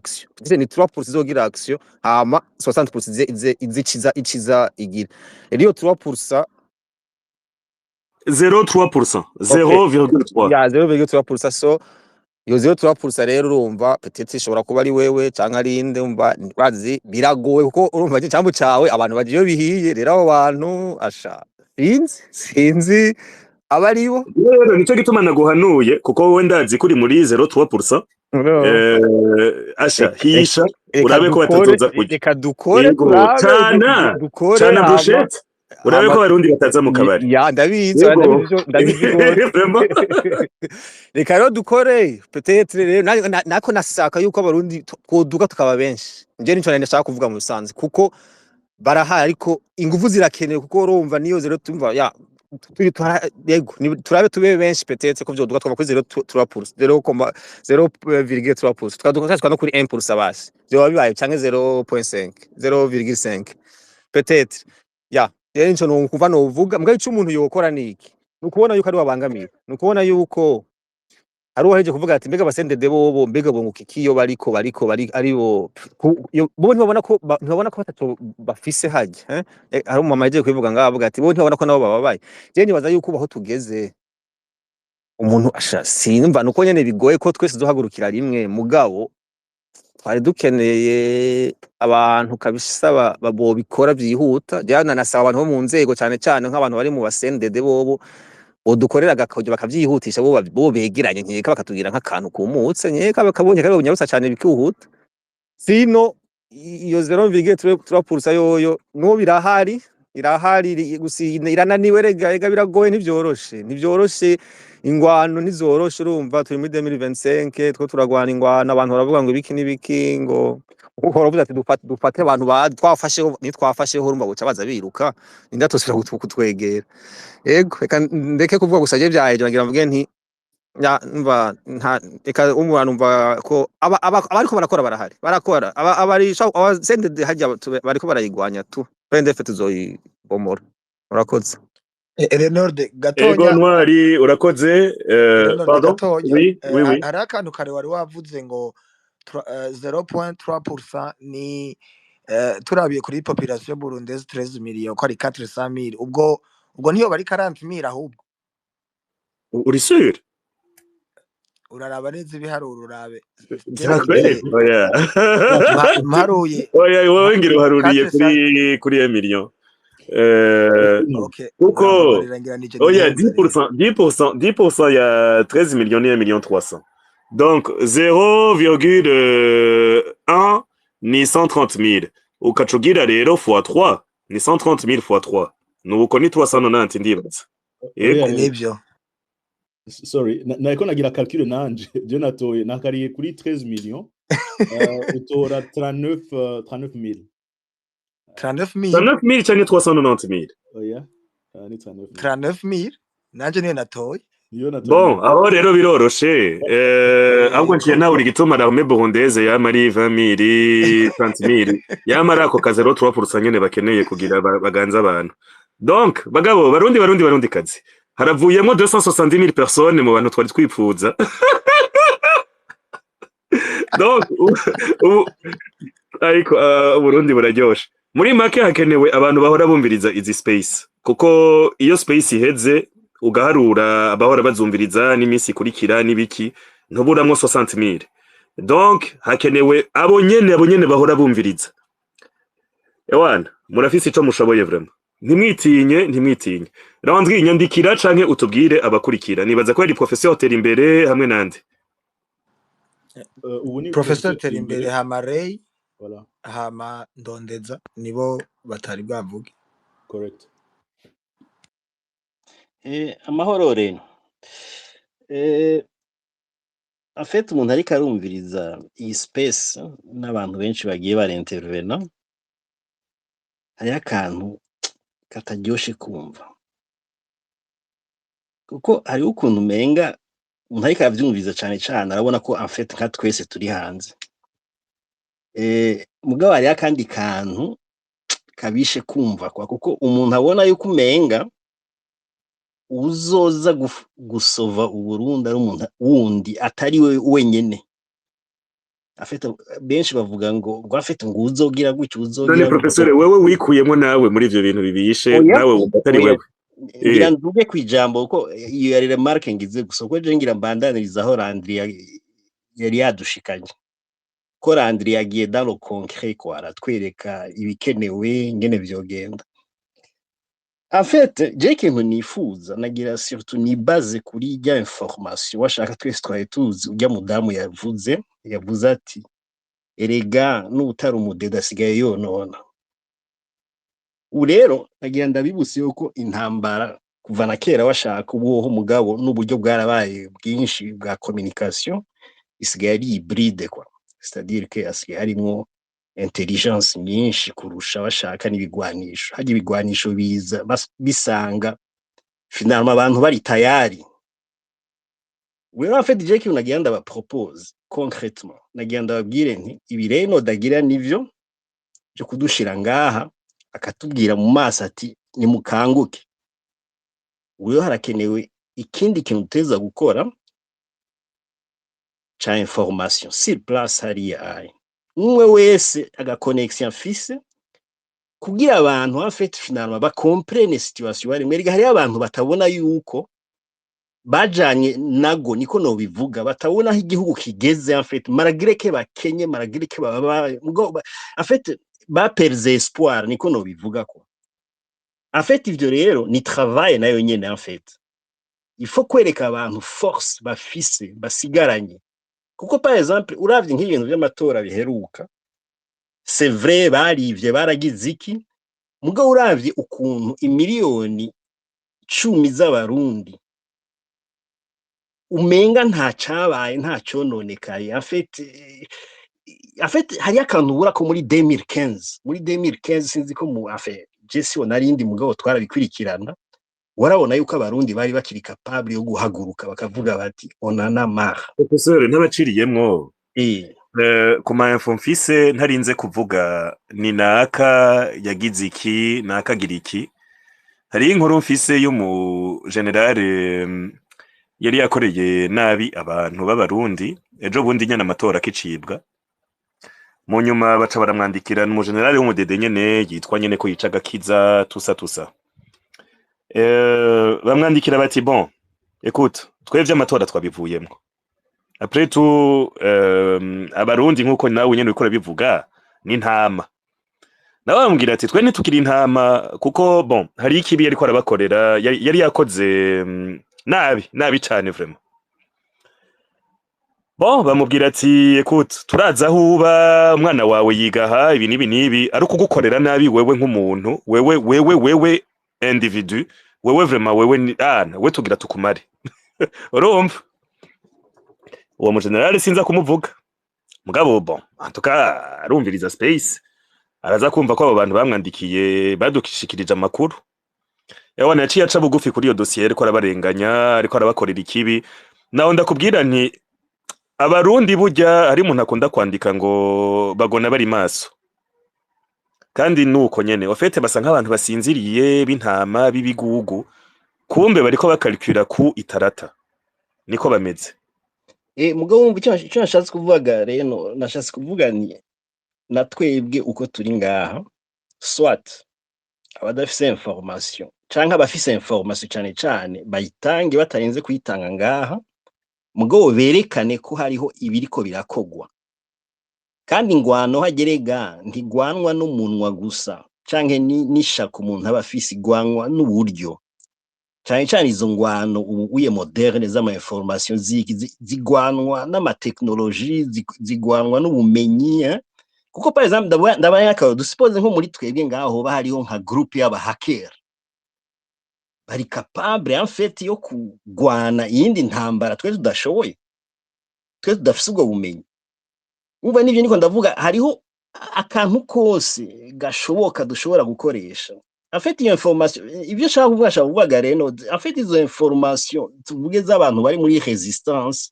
action peut-être ni 3% izogira action hama 60% iziza igira iyo 3% 0,3%. okay 0,3. ya 0,3% so iyo 0,3% rero urumva peut-être ishobora kuba ari wewe canke ari inde umva bazi biragoye kuko urumva cyambu cawe abantu bagiye bihiye rero abo bantu asha sinzi abaribo rero nico gituma naguhanuye kuko wowe ndazi kuri muri 0,3%. Asha hisha urabe ko batazoza kujya reka dukore turabe dukore cana brushette urabe ko barundi bataza mu kabari ya ndabizi reka rero dukore peut-être rero nako nasaka yuko abarundi twoduka tukaba benshi nje nico nashaka kuvuga mu bisanzwe kuko barahari ariko ingufu zirakenewe kuko urumva niyo zero tumva ya yego turabe tube benshi peut-être ko byoduka twaba kuri 0,3% twaduka no kuri 1% basi byo bibaye canke 0.5 0,5 peut-être ya rero nico no kuva no uvuga mbwa ico umuntu yokora niki nukubona yuko ari wabangamiye nukubona yuko ari waheje kuvuga ati mbega basendede bobo mbega bunguka ikiyo bariko ari bo ntibabona ko batatu bafise haje ari umama yaje kwivuga ngaho avuga ati bo ntibabona ko nabo bababaye je nibaza yuko baho tugeze umuntu asha simva nuko nyene bigoye ko twese duhagurukira rimwe mugabo twari dukeneye abantu kabisa babo bikora byihuta jana nasaba abantu bo mu nzego cyane nk'abantu bari mu basendede bobo odukorera gakajyo bakavyihutisha bo begeranye nkeka bakatugira nk'akantu kumutse nkeka bakabonye kare bunyarusa cyane bikihuta sino iyo 0,3% yoyo no birahari gusina irananiwe rega biragoye ntivyoroshe ingwano ntizoroshe urumva turi muri 2025 two turagwana ingwano abantu baravuga ngo ibiki ngo uko baravuga ati dufate abantu twafasheho urumva guca baza biruka indatosira kutwegera ego reka ndeke kuvuga gusa je byaheje ngira mvuge nti mva reka umwana umva ko abariko barakora barahari barakora abari abasendede hajya bariko barayigwanya tu PNDF tuzoyibomora urakoze Renorde gatonya ego ntwari urakoze pardon oui hari akantu kare wari wavuze ngo 0.3% ni turabiye kuri population burundaise 13 millions ko ari 400,000 ubwo niyo bari 40,000 ahubwo uri sûr uraraba neza ibiharuro urabe oya maruye oya wowe ngira uharuriye kuri 1 million okay kuko oya 10% ya 13 millions et 1 million 300 donc 0,1 ni 130,000 ukacugira rero x3 ni 130,000 x3 nuko ni 390 ndibaza nibyo sorry naiko nagira calcul nanje je natoye nakariye kuri 13 millions utora 39,000 39,000 cyane 390,000 oya ni 39,000 nanje niyo natoye bon aho rero biroroshe ahubwo ngiye nawe uri gituma la burundaise ya mari 20,000 30,000 yamara ako ka 0,3% nyene bakeneye kugira baganza abantu donc bagabo barundi kazi haravuyemo 270,000 personnes mu bantu twari twipfuza donc ariko Burundi buraryoshe muri make hakenewe abantu bahora bumviriza izi space kuko iyo space iheze ugaharura abahora bazumviriza n'iminsi kurikira nibiki ntuburamwo 60,000 donc hakenewe abo nyene bahora bumviriza ewana murafise ico mushoboye vraiment ntimwitinye randwi inyandikira canke utubwire abakurikira nibaza ko ari professeur Terimbere hamwe nande professeur Terimbere Hamarey voilà hama Ndondeza nibo batari bwavuge correct amahoro rero afite umuntu ariko arumviriza iyi space n'abantu benshi bagiye barintervena hari akantu kataryoshe kumva kuko hari ukuntu menga umuntu ariko avyumviriza cyane arabona ko afite nka twese turi hanze mugabo hari akandi kantu kabishe kumva kwa kuko umuntu abona yuko umenga uzoza gusova Uburundi ari umuntu wundi atari we wenyene afite benshi bavuga ngo afite ngo uzogira gutyo none uzogira professeur wewe wikuyemo nawe muri ivyo bintu bibishe oya nawe wumva atari oya wewe ngira nduge kwijambo ko iyo yari remarque ngize gusa ko je ngira mbandaniriza aho Landry yari yadushikanye ko Landry yagiye dans le concret ko aratwereka ibikenewe ngene vyogenda. En fait, je ikintu nifuza nagira surtout ni base kuri ya information washaka twese twari tuzi ujya mudamu yavuze ati erega n'utari umudeda asigaye yonona. Urero nagira ndabibuse yuko intambara kuva na kera washaka ubuho mugabo n'uburyo bwarabaye bwinshi bwa communication isigaye ari hybride quoi. C'est-à-dire que asigaye harimo intelligence nyinshi kurusha bashaka n'ibigwanisho. Haje ibigwanisho biza bisanga finalement abantu bari tayari. Rero en fait je qui unagira ndaba propose concrètement nagira ndababwire nti ibi rero dagira nivyo byo kudushira ngaha akatubwira mu maso ati ni mukanguke. Uyo harakenewe ikindi kintu uteza gukora cha information sur place hariya umwe wese aga connection fise kugira abantu en fait finalement ba comprendre situation bari mwe hari abantu batabona yuko bajanye nago niko no bivuga batabona aho igihugu kigeze en fait malgré que bakenye malgré que baba en fait ba perdre espoir niko no bivuga ko en fait ivyo rero ni travail nayo nyene en fait il faut kwereka abantu force bafise basigaranye kuko par exemple uravye nk'ibintu by'amatora biheruka c'est vrai barivye baragize iki mugabo uravye ukuntu imiliyoni 10 z'abarundi umenga nta cabaye nta cononekaye en fait hari akantu ubura ko muri 2015 sinzi ko mu affaire Jesse onarindi mugabo twarabikurikirana warabona yuko abarundi bari bakiri capable yo guhaguruka bakavuga bati onana marre. Professeur ntabaciriyemwo ku ma info mfise ntarinze kuvuga ni naka yagize iki nakagira iki. Hari inkuru mfise yo mu general yari yakoreye nabi abantu b'abarundi ejo bundi nyana amatora kicibwa mu nyuma baca baramwandikira mu general w'umudede nyene yitwa nyene ko yicaga kiza tusa bamwandikira bati bon écoute twevye amatora twabivuyemwo après tout abarundi nkuko nawe nyene ukora bivuga ni ntama nawe bamubwira ati twe ntitukiri intama kuko bon hari ikibi yari ko arabakorera yari yakoze nabi cyane vraiment. Bon bamubwira ati écoute turaza huba umwana wawe yigaha ibi nibi ari kugukorera nabi wewe nk'umuntu wewe individu wewe vraiment wewe we tugira tukumare urumva uwo mu general sinza kumuvuga mugabo bon en tout cas arumviriza space araza kumva ko abo bantu bamwandikiye badukishikirije amakuru yabona yaciye aca bugufi kuri iyo dossier ariko arabarenganya ariko arabakorera ikibi naho ndakubwira nti abarundi burya hari umuntu akunda kwandika ngo bagona bari maso kandi nuko nyene ofete basa nk'abantu basinziriye b'intama b'ibigugu kumbe bariko bakalkura ku itarata niko bameze mugabo wumva icyo nashatse kuvuga rero nashatse kuvuga ni natwebwe uko turi ngaha soit abadafise information canke abafise information cyane bayitange batarenze kuyitanga ngaha mugabo berekane ko hariho ibiriko birakogwa kandi ingwano hagerega ntigwanwa n'umunwa gusa canke nishaka umuntu abafise igwanwa n'uburyo cyane izo ngwano ubuye moderne z'ama information zigwanwa n'amateknologie zigwanwa n'ubumenyi kuko par exemple ndabanya ka dusuppose nko muri twebwe ngaho bahariho nka groupe y'aba hacker bari capable en fait yo kugwana yindi ntambara twe tudashoboye twe tudafise ubwo bumenyi umva nivyo niko ndavuga hariho akantu kose gashoboka dushobora gukoresha en fait iyo information ibyo shaka kuvuga reno en fait izo information tuvuge z'abantu bari muri resistance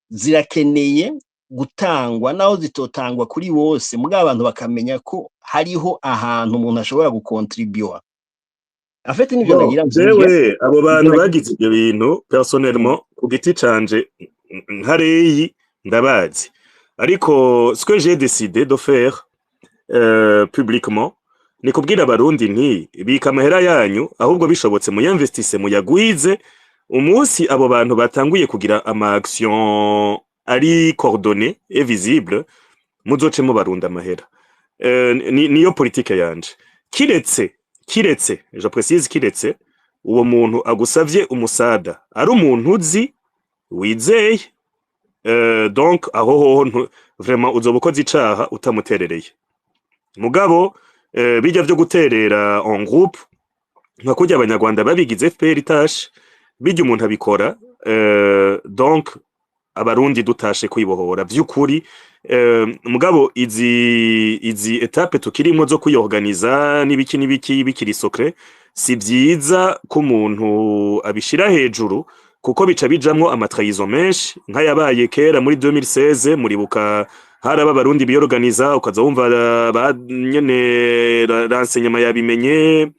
zirakeneye gutangwa naho zitotangwa kuri bose muga abantu bakamenya ko hariho ahantu umuntu ashobora gucontribuer en fait nivyo nagira jewe abo bantu bagize ibyo bintu personnellement ku giti canje nkareyi ndabazi ariko ce que j'ai décidé de faire publiquement ni kubwira abarundi nti bika amahera yanyu ahubwo bishobotse muyinvestisse muyagwize umunsi abo bantu batanguye kugira ama action ari coordonné et visible muzoce mubarunda amahera niyo politique yanje kiretse je précise kiretse uwo muntu agusavye umusada ari umuntu uzi wizeye donc aho hoho vraiment uzoba ukoze icaha utamuterereye mugabo bijya vyo guterera en groupe nka kurya abanyarwanda babigize FPR itashe bijya umuntu abikora donc abarundi dutashe kwibohora vy'ukuri mugabo izi etape tukirimo zo kuyorganiza n'ibiki bikiri secret si vyiza ko umuntu abishira hejuru kuko bica bijamwo amatrahizo menshi nk'ayabaye kera muri 2016 muribuka hari abarundi biyorganiza ukaza wumva nyene renseignement yabimenye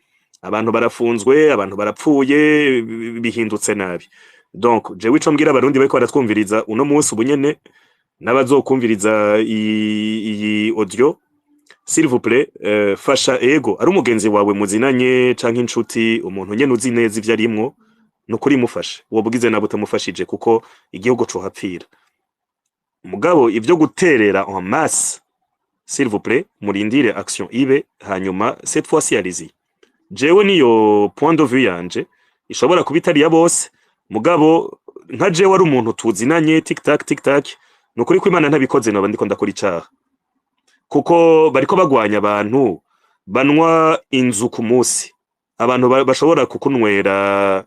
abantu barafunzwe abantu barapfuye bihindutse nabi donc jewe ico mbwira abarundi bariko baratwumviriza uno munsi ubunyene n'abazokumviriza iyi audio s'il vous plaît fasha ego ari umugenzi wawe muzinanye canke inshuti umuntu nyene uzi neza ivyo arimwo nukuri mufashe uwo bugize nabo utamufashije kuko igihugu co hapfira mugabo ivyo guterera en masse s'il vous plaît murindire action ibe hanyuma cette fois-ci allez-y jewe niyo point de vue yanje ishobora kubitari ya bose mugabo nka jewe ari umuntu tuzinanye tic tac nukuri ko Imana ntabikoze naba ndiko ndakora icaha kuko bariko bagwanya abantu banwa inzu ku munsi abantu bashobora kukunwera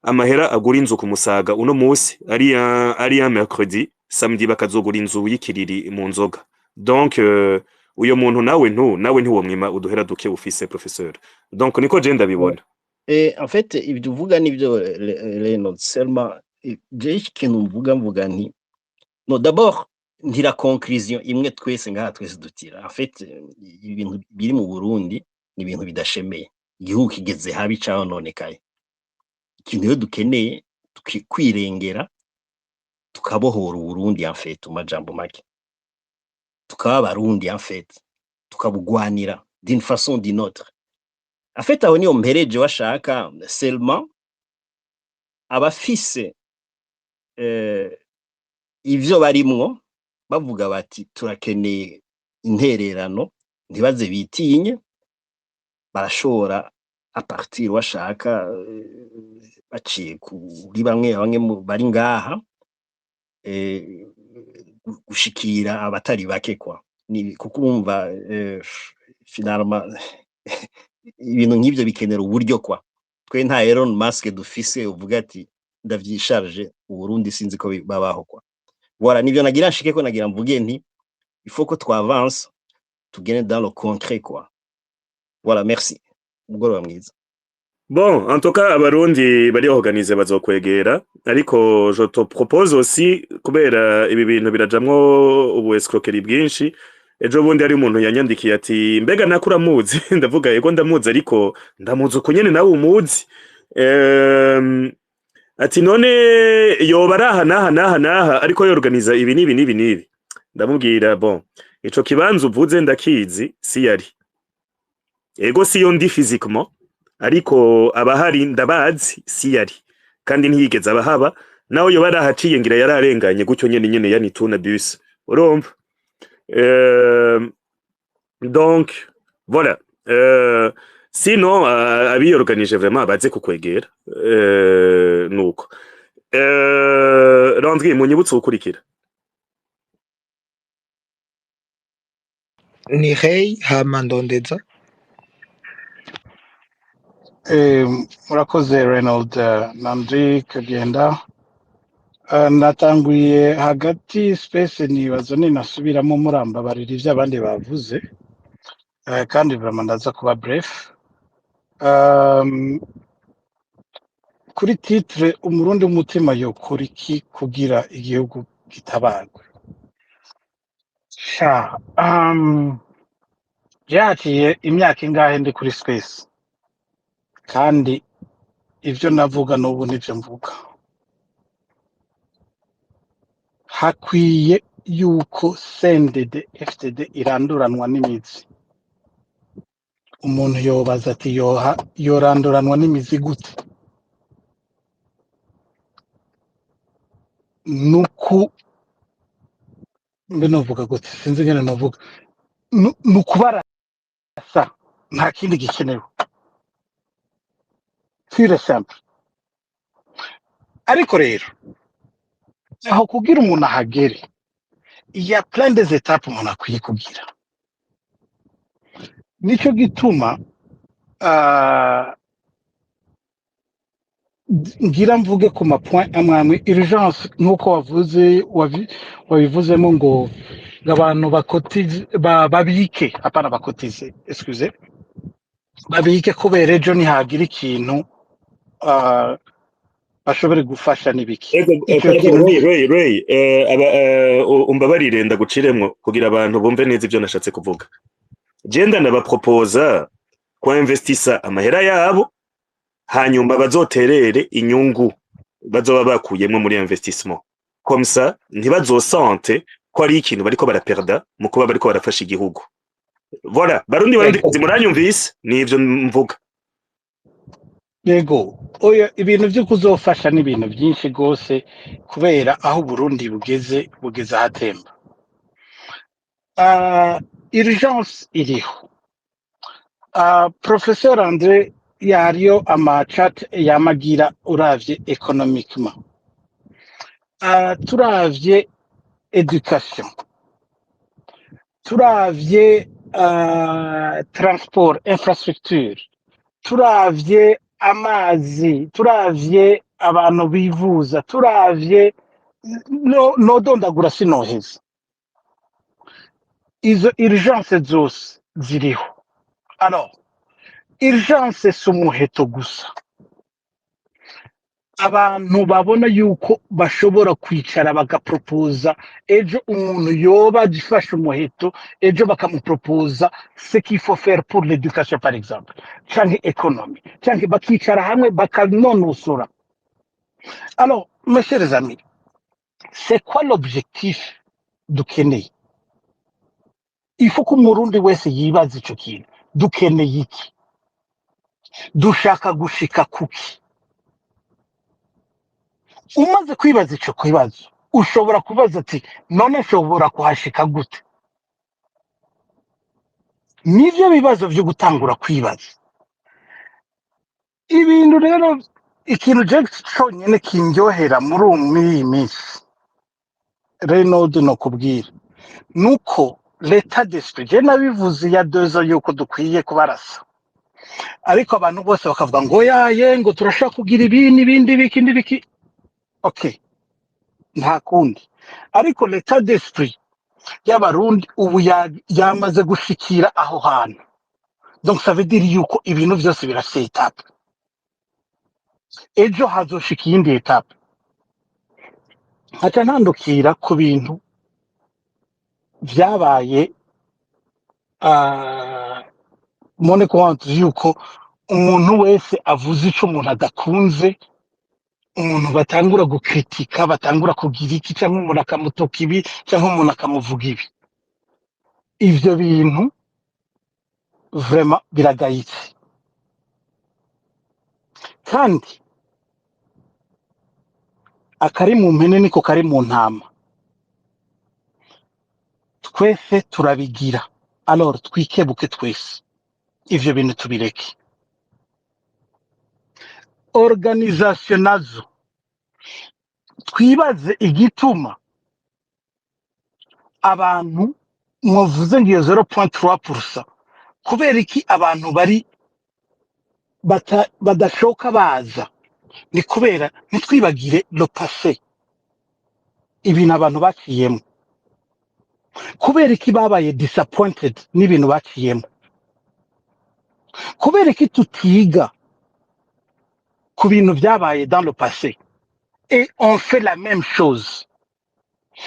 amahera agura inzu ku musaga uno munsi ari un mercredi samedi bakazogura inzu y'ikiriri mu nzoga donc uyo muntu nawe ntiwo mwima uduhera duke ufise professeur donc niko je ndabibona en fait ibyo uvuga nibyo Renaud Selma je ikintu mvuga nti no d'abord ntira conclusion imwe twese ngaha twese dutira en fait ibintu biri mu Burundi ni ibintu bidashemeye igihugu kigeze habi caho nonekaye ikintu yo dukeneye kwirengera tukabohora Burundi en fait umajambo make tukaba Barundi en fait tukabugwanira d'une façon d'une autre en fait aho niyo mpereje washaka seulement abafise ivyo barimwo bavuga bati turakeneye intererano ntibaze bitinye barashora a partir washaka baciye kuri bamwe bari ngaha gushikira abatari bake kwa ni kuko urumva finalement ibintu nk'ivyo bikenera uburyo kwa twe nta Elon Musk dufise uvuga ati ndavyisharge Burundi sinzi ko babaho kwa voilà nivyo nagira nshike ko nagira mvuge nti il faut que twavance tugene dans le concret quoi voilà merci mugoroba mwiza. Bon, en tout cas, abarundi bari organize bazokwegera, ariko je te propose aussi kubera ibi bintu birajamwo ubu escroquerie bwinshi. Ejo bundi ari umuntu yanyandikiye ati mbega nakura muzi ndavuga yego ndamuzi ariko ndamuzi uko nyene nawe umuzi. Ati none yoba araha naha ariko yorganiza ibi nibi. Ndamubwira bon, ico kibanza uvuze ndakizi si yari. Ego siyo ndi physiquement ariko abahari ndabazi si yari kandi ntiyigeze abahaba naho yo barahaciye ngira yararenganye gucyo nyene yanituna bus urumva donc voilà sinon abi organiser vraiment baze kukwegera nuko Landry munyibutse ukurikira ni hey hamandondeza murakoze Renaud Landry kagenda natanguye hagati space nibazo ninasubiramo muramba barira ivyo abandi bavuze kandi vraiment ndaza kuba bref kuri titre umurundi umutima yo kuri ki kugira igihugu gitabagwe yaciye imyaka ingahe ndi kuri space kandi ivyo navuga n'ubu nivyo mvuga hakwiye yuko CNDD FDD iranduranwa n'imizi. Umuntu yobaza ati yoranduranwa n'imizi gute? Nuku mbe novuga gute sinzi ngene novuga nukubarasa nta kindi gikenewe pure simple. Ariko rero aho kugira umuntu ahagere iya plein des étapes umuntu akwiye kugira. Nico gituma ngira mvuge ku mapoint amwe urgence nkuko wabivuzemo ngo abantu bakotize babike apana bakotize excuse babike kubera ejo nihagira ikintu bashobore gufasha n'ibiki icyo kintu Ray umbabarire ndaguciremwo kugira abantu bumve neza ivyo nashatse kuvuga. Genda nabaproposa kwa investisa amahera yabo hanyuma bazoterere inyungu bazoba bakuyemwe muri investissement. Comme ça ntibazosante ko ari ikintu bariko baraperda mu kuba bariko barafasha igihugu. Voilà, barundi muranyumvise nivyo mvuga. Yego, oya ibintu byo kuzofasha n'ibintu byinshi gose kubera aho Burundi bugeze ahatemba. Urgence iriho. Professeur André yariyo amachat yamagira uravye economiquement. Turavye education. Turavye transport, infrastructure. Turavye amazi, turavye abantu bivuza, turavye no dondagura sinoheza. Izo urgence zose ziriho. Alors, urgence sumuheto gusa. Abantu babona yuko bashobora kwicara bagaproposa ejo umuntu yoba agifasha umuheto ejo bakamuproposa ce qu'il faut faire pour l'éducation par exemple canke économie canke bakicara hamwe bakanonosora. Alors mes chers amis, c'est quoi l'objectif dukeneye? Il faut que umurundi wese yibaza ico kintu. Dukeneye iki? Dushaka gushika kuki? Umaze kwibaza ico kibazo ushobora kubaza ati none nshobora kuhashika gute? Nivyo bibazo vyo gutangura kwibaza. Ibintu rero ikintu je conyene kindyohera muri iyi minsi Renaud no kubwira nuko l'état d'esprit je nabivuze ya 2 ans yuko dukwiye kubarasa, ariko abantu bose bakavuga ngo yaye ngo turashaka kugira ibindi biki. Okay, nta kundi. Ariko l'état d'esprit y'abarundi ubu yamaze gushikira aho hantu. Donc ça veut dire yuko ibintu byose birafite etape. Ejo hazoshika iyindi etape. Haca ntandukira ku bintu vyabaye mone kubantu yuko umuntu wese avuze ico umuntu adakunze, umuntu batangura gukritika, batangura kugira iki cyangwa umuntu akamutoka ibi cyangwa umuntu akamuvuga ibi. Ivyo bintu vraiment biragayitse. Kandi akari mu mpene niko kari mu ntama. Twese turabigira. Alors twikebuke twese. Ivyo bintu tubireke. Organisation nazo twibaze igituma abantu mwavuze ngiyo 0.3% kubera iki abantu bari badashoka baza. Ni kubera nitwibagire le passé, ibintu abantu baciyemo. Kubera iki babaye disappointed n'ibintu baciyemo. Kubera iki tutiga ku bintu byabaye dans le passé et on fait la même chose.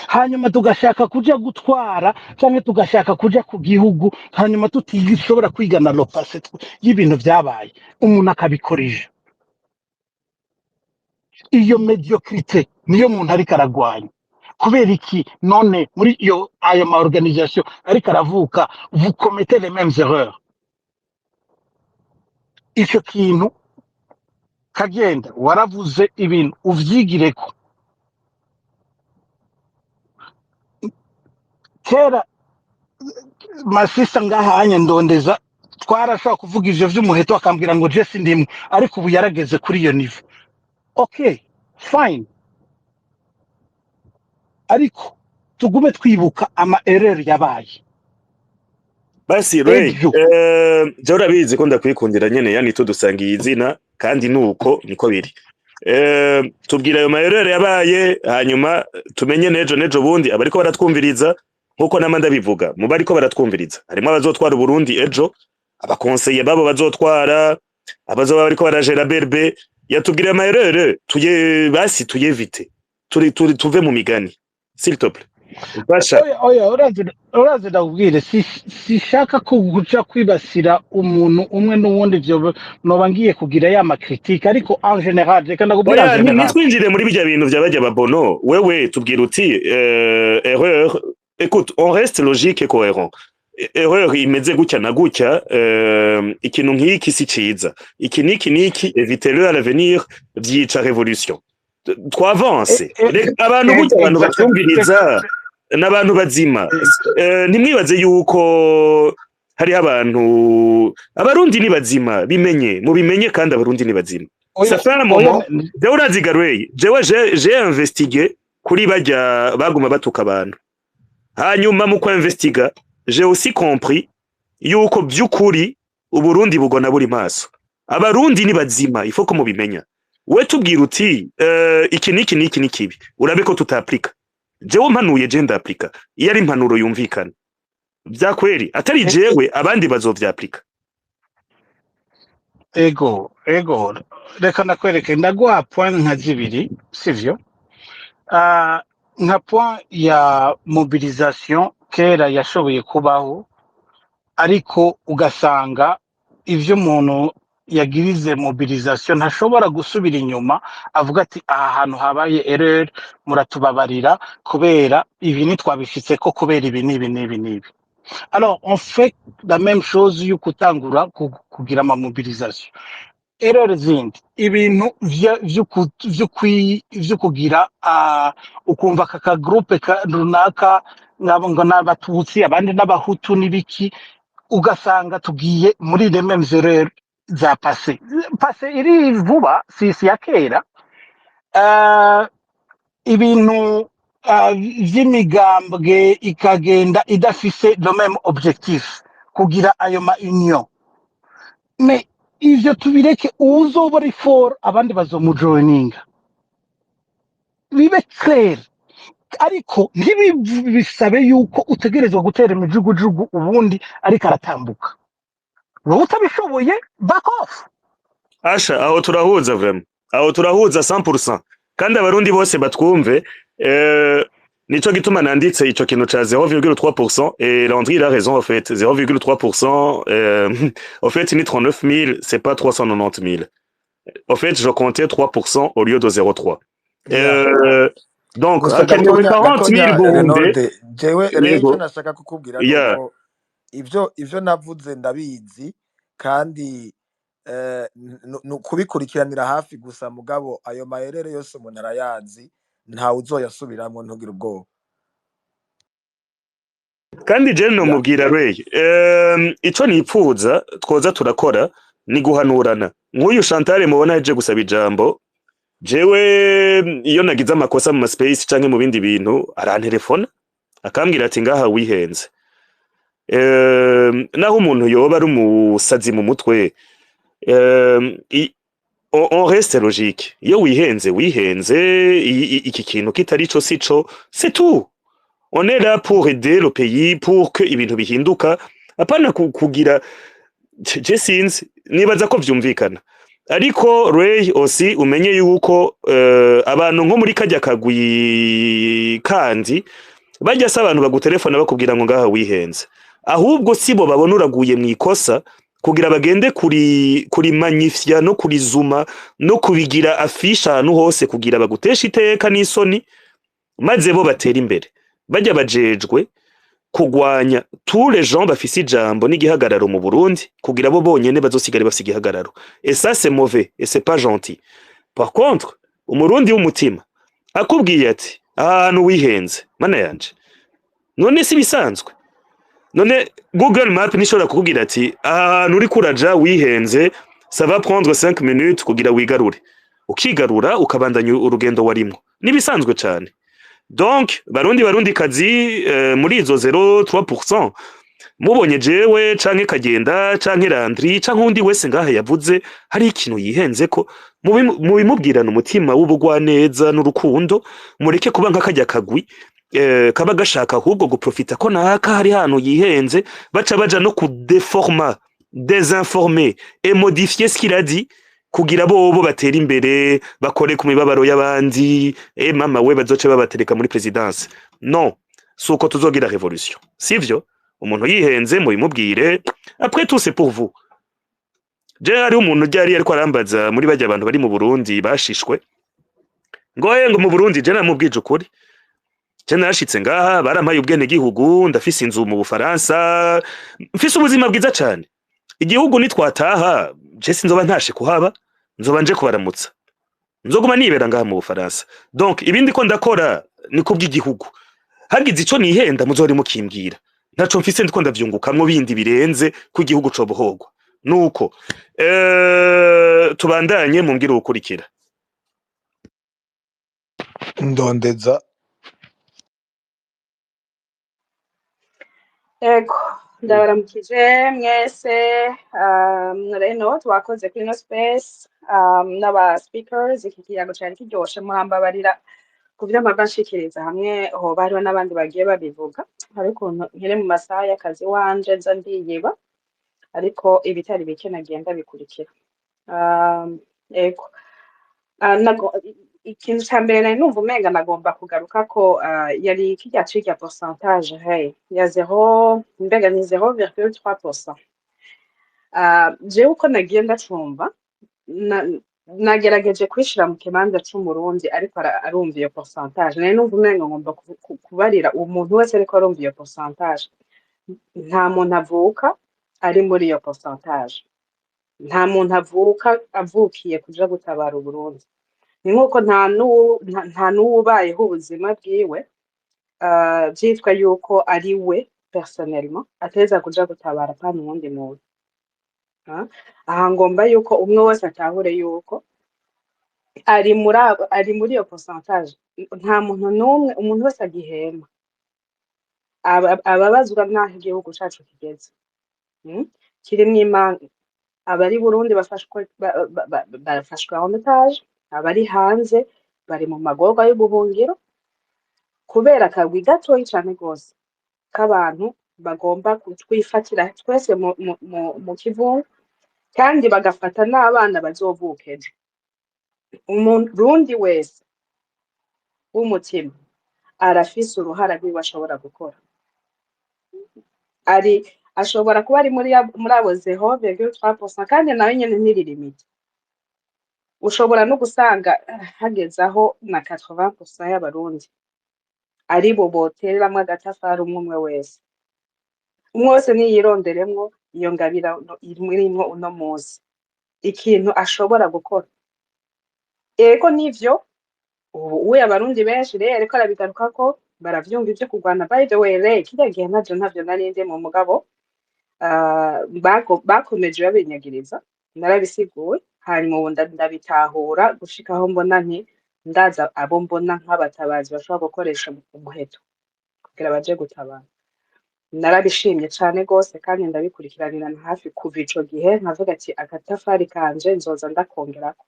Hanyuma tugashaka kuja gutwara cyangwa tugashaka kuja ku gihugu hanyuma tutishobora kwigana le passé y'ibintu byabaye umuntu akabikoresha. Iyo mediocrité niyo muntu ari karagwanya. kubera iki none muri iyo ayo ma organisation ariko aravuka vous commettez les mêmes erreurs icyo kintu kagenda waravuze ibintu uvyigireko kera masista ngahanye ndondeza twarashaka kuvuga ivyo vy'umuheto akambwira ngo je sindimwe ariko ubu yarageze kuri iyo niveau okay fine ariko tugume twibuka ama erreur yabaye basi Ray ejo je urabizi ko ndakwikundira nyene yani tudusangiye izina kandi nuko niko biri tubwira ayo mayerere yabaye hanyuma tumenye nejo bundi abariko baratwumviriza nkuko namanda bivuga mu bariko baratwumviriza harimo abazotwara Burundi ejo abakonseye babo bazotwara abazoba bariko barajera berbe yatubwira amayerere tuyevite tuve mu migani s'il te plaît Basha oya urazi ndakubwire sishaka ko guca kwibasira umuntu umwe n'uwundi vyo noba ngiye kugira ya makritique ariko en general reka ndakubwira en oya general nitwinjire muri bijya bintu byabajya babono wewe tubwira uti erreur écoute on reste logique et cohérent erreur imeze gutya na gutya ikintu nk'iki si ciza iki niki éviter-le à l'avenir vyica révolution twavance abantu gutya abantu batwumviriza n'abantu bazima ntimwibaze yuko hari abantu abarundi ni bazima bimenye kandi abarundi ni bazima safara momo je urazigaruye j'ai investigué kuri bajya baguma batuka abantu hanyuma mu ko investiga j'ai aussi compris yuko byukuri uburundi bugona buri maso abarundi ni bazima il faut ko mubimenya we tubwira uti iki niki kibi urabe ko tutaplika jewe mpanuye je ndaplika iyo ari impanuro yumvikana vyakweri atari jewe abandi bazovyaplika ego reka nakwereke ndaguha point nka zibiri sivyo nka point ya mobilisation kera yashoboye kubaho ariko ugasanga ivyo umuntu yagirize mobilisation ntashobora gusubira inyuma avuga ati aha hantu habaye erreur muratubabarira kubera ibi nitwabishitse ko kubera ibi nibi alors on fait la même chose y'ukutangura kugira ama mobilisation erreur zindi ibintu vyo kugira ukumva kaka groupe runaka ngo n'abatutsi abandi n'abahutu nibiki ugasanga tugiye muri les mêmes erreurs za passé iri vuba si ya kera ibintu vy'imigambwe ikagenda idafise le même objectif kugira ayo ma union mais ivyo tubireke uzoba ari for abandi bazomujoininga bibe clair ariko ntibisabe yuko utegerezwa gutera imijugujugu ubundi ariko aratambuka wowe utabishoboye back off asha aho turahuza vraiment aho turahuza 100% kandi abarundi bose batwumve nico gituma nanditse ico kintu ca 0,3% et Landry il a raison en fait 0,3% en fait ni 39 000 c'est pas 390 000 en fait je comptais 3% au lieu de 0,3 donc hakenewe 40 000 Burundi jewe rero nashaka kukubwira ko ivyo navuze ndabizi kandi kubikurikiranira hafi gusa mugabo ayo maherere yose umuntu arayazi nta uzoyasubiramwo ntugira ubwoba kandi je no mubwira Ray ico nipfuza twoza turakora ni guhanurana nk'uyu Chantal mubona yaje gusaba ijambo jewe iyo nagize amakosa mu space canke mu bindi bintu arantelefona akambwira ati ngaha wihenze naho umuntu yoba ari umusazi mu mutwe on reste logique iyo wihenze iki kintu kitari co sico c'est tout on est là pour aider le pays pour que ibintu bihinduka apana kugira je sinzi nibaza ko vyumvikana ariko Ray aussi umenye yuko abantu nko muri kajya kagwi kandi bajya se abantu bagutelefona bakubwira ngo ngaha wihenze ahubwo sibo babona uraguye mu ikosa kugira bagende kuri magnifia no kuri zuma no kubigira afisha ahantu hose kugira bagutesha iteka n'isoni maze bo batera imbere bajya bajejwe kugwanya tous les gens bafise ijambo n'igihagararo mu Burundi kugira bo bonyene bazosigare bafise igihagararo et ça c'est mauvais et c'est pas gentil. Par contre umurundi w'umutima akubwiye ati ahantu wihenze mana yanje none si bisanzwe none Google Map nishobora kukubwira ati ahantu uri kuraja wihenze ça va prendre 5 minutes kugira wigarure ukigarura ukabandanya urugendo warimo nibisanzwe cyane. Donc barundi kazi muri izo 0.3% mubonye jewe canke kagenda canke Landry canke undi wese ngaha yavuze hari ikintu yihenze ko mubimubwirana umutima w'ubugwa neza n'urukundo mureke kuba nk'akajya kagwi kaba gashaka ahubwo guprofita ko naka hari hano yihenze baja no kudeforma désinformer et modifier ce qu'il a dit kugira bobo batera imbere bakore ku mibabaro y'abandi mama we bazoce babatereka muri presidence. Non, suko tuzogira révolution sivyo umuntu yihenze mubimubwire après tout c'est pour vous. Je hari umuntu ryari ariko arambaza muri bajya abantu bari mu Burundi bashishwe ngo mu Burundi je namubwije ukuri je nashitse ngaha barampaye ubwene gihugu ndafise inzu mu Bufaransa mfise ubuzima bwiza cyane igihugu nitwataha je sinzoba ntashe kuhaba nzoba nje kubaramutsa nzoguma nibera ngaha mu Bufaransa. Donc ibindi ko ndakora ni kubw'igihugu hagize ico nihenda muzori mukimbwira ntaco mfise ndiko ndavyungukamwo bindi birenze ku gihugu co bohogwa nuko tubandanye mumbwira ukurikira ndondeza. Ego, ndabaramukije mwese reno twakoze kuri no space n'aba speakers iki kiyago cyari kiryoshe murambabarira kuvyo amabashikiriza hamwe ho bariho n'abandi bagiye babivuga ariko nkire mu masaha y'akazi wanje nza ndiyiba ariko ibitari bike nagenda bikurikira. Ego ikintu cya mbere nari numva umenga nagomba kugaruka ko yari kijya cirya pourcentage ya 0,3%. Jewe uko nagiye ndacumva nagerageje kwishira mu kibanza c'umurundi ariko arumva iyo pourcentage nari numva umenga ngomba kubarira umuntu wese ariko arumva iyo pourcentage. Nta muntu avuka ari muri iyo pourcentage, nta muntu avuka avukiye kuja gutabara Uburundi. Ni nkuko nta n'uwubayeho ubuzima bwiwe byitwa yuko ari we personnellement ateza kuja gutabara kandi uwundi muntu. Aha ngomba yuko umwe wese atahure yuko ari muri iyo pourcentage. Nta muntu n'umwe, umuntu wese agihema ababazwa n'aho igihugu cacu kigeze kirimwo imanga. Abari Burundi bafashwe en otage, abari hanze bari mu magorwa y'ubuhungiro kubera akagwi gatoyi cane gose k'abantu bagomba kutwifatira twese mu kivunga kandi bagafata n'abana bazovuka ejo. Umurundi wese w'umutima arafise uruhara rwiwe ashobora gukora. Ashobora kuba ari muri abo 0,3% kandi nawe nyene ntiri limite. Ushobora no gusanga hagezaho na 80% y'abarundi ari bo botereramwo agatafari umwe wese. Umwe wese niyironderemwo iyo ngabira irimwo uno munsi ikintu ashobora gukora. Ego nivyo ubu abarundi benshi rero ariko arabigaruka ko baravyumva ivyo kurwana. By the way kirya gihe ntavyo narinde mu mugabo bakomeje babinyagiriza narabisiguye hanyuma ubu ndabitahura gushika aho mbona ndaza abo mbona nk'abatabazi bashobora gukoresha umuheto kugira baje gutabara. Narabishimye cane gose kandi ndabikurikiranira hafi kuva ico gihe nkavuga ati agatafari kanje nzoza ndakongerako.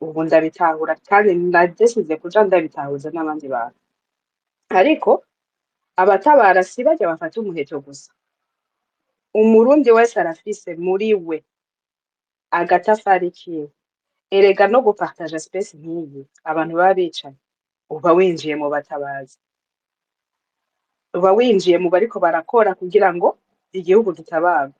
Ubu ndabitahura kandi ndadesize kuja ndabitahuza n'abandi bantu. Ariko abatabara si bajya bafata umuheto gusa. Umurundi wese arafise muri we agatafari kiwe. Erega no gupartager space nk'iyi abantu baba bicaye uba winjiye mu batabazi, uba winjiye mu bariko barakora kugira ngo igihugu gitabarwe.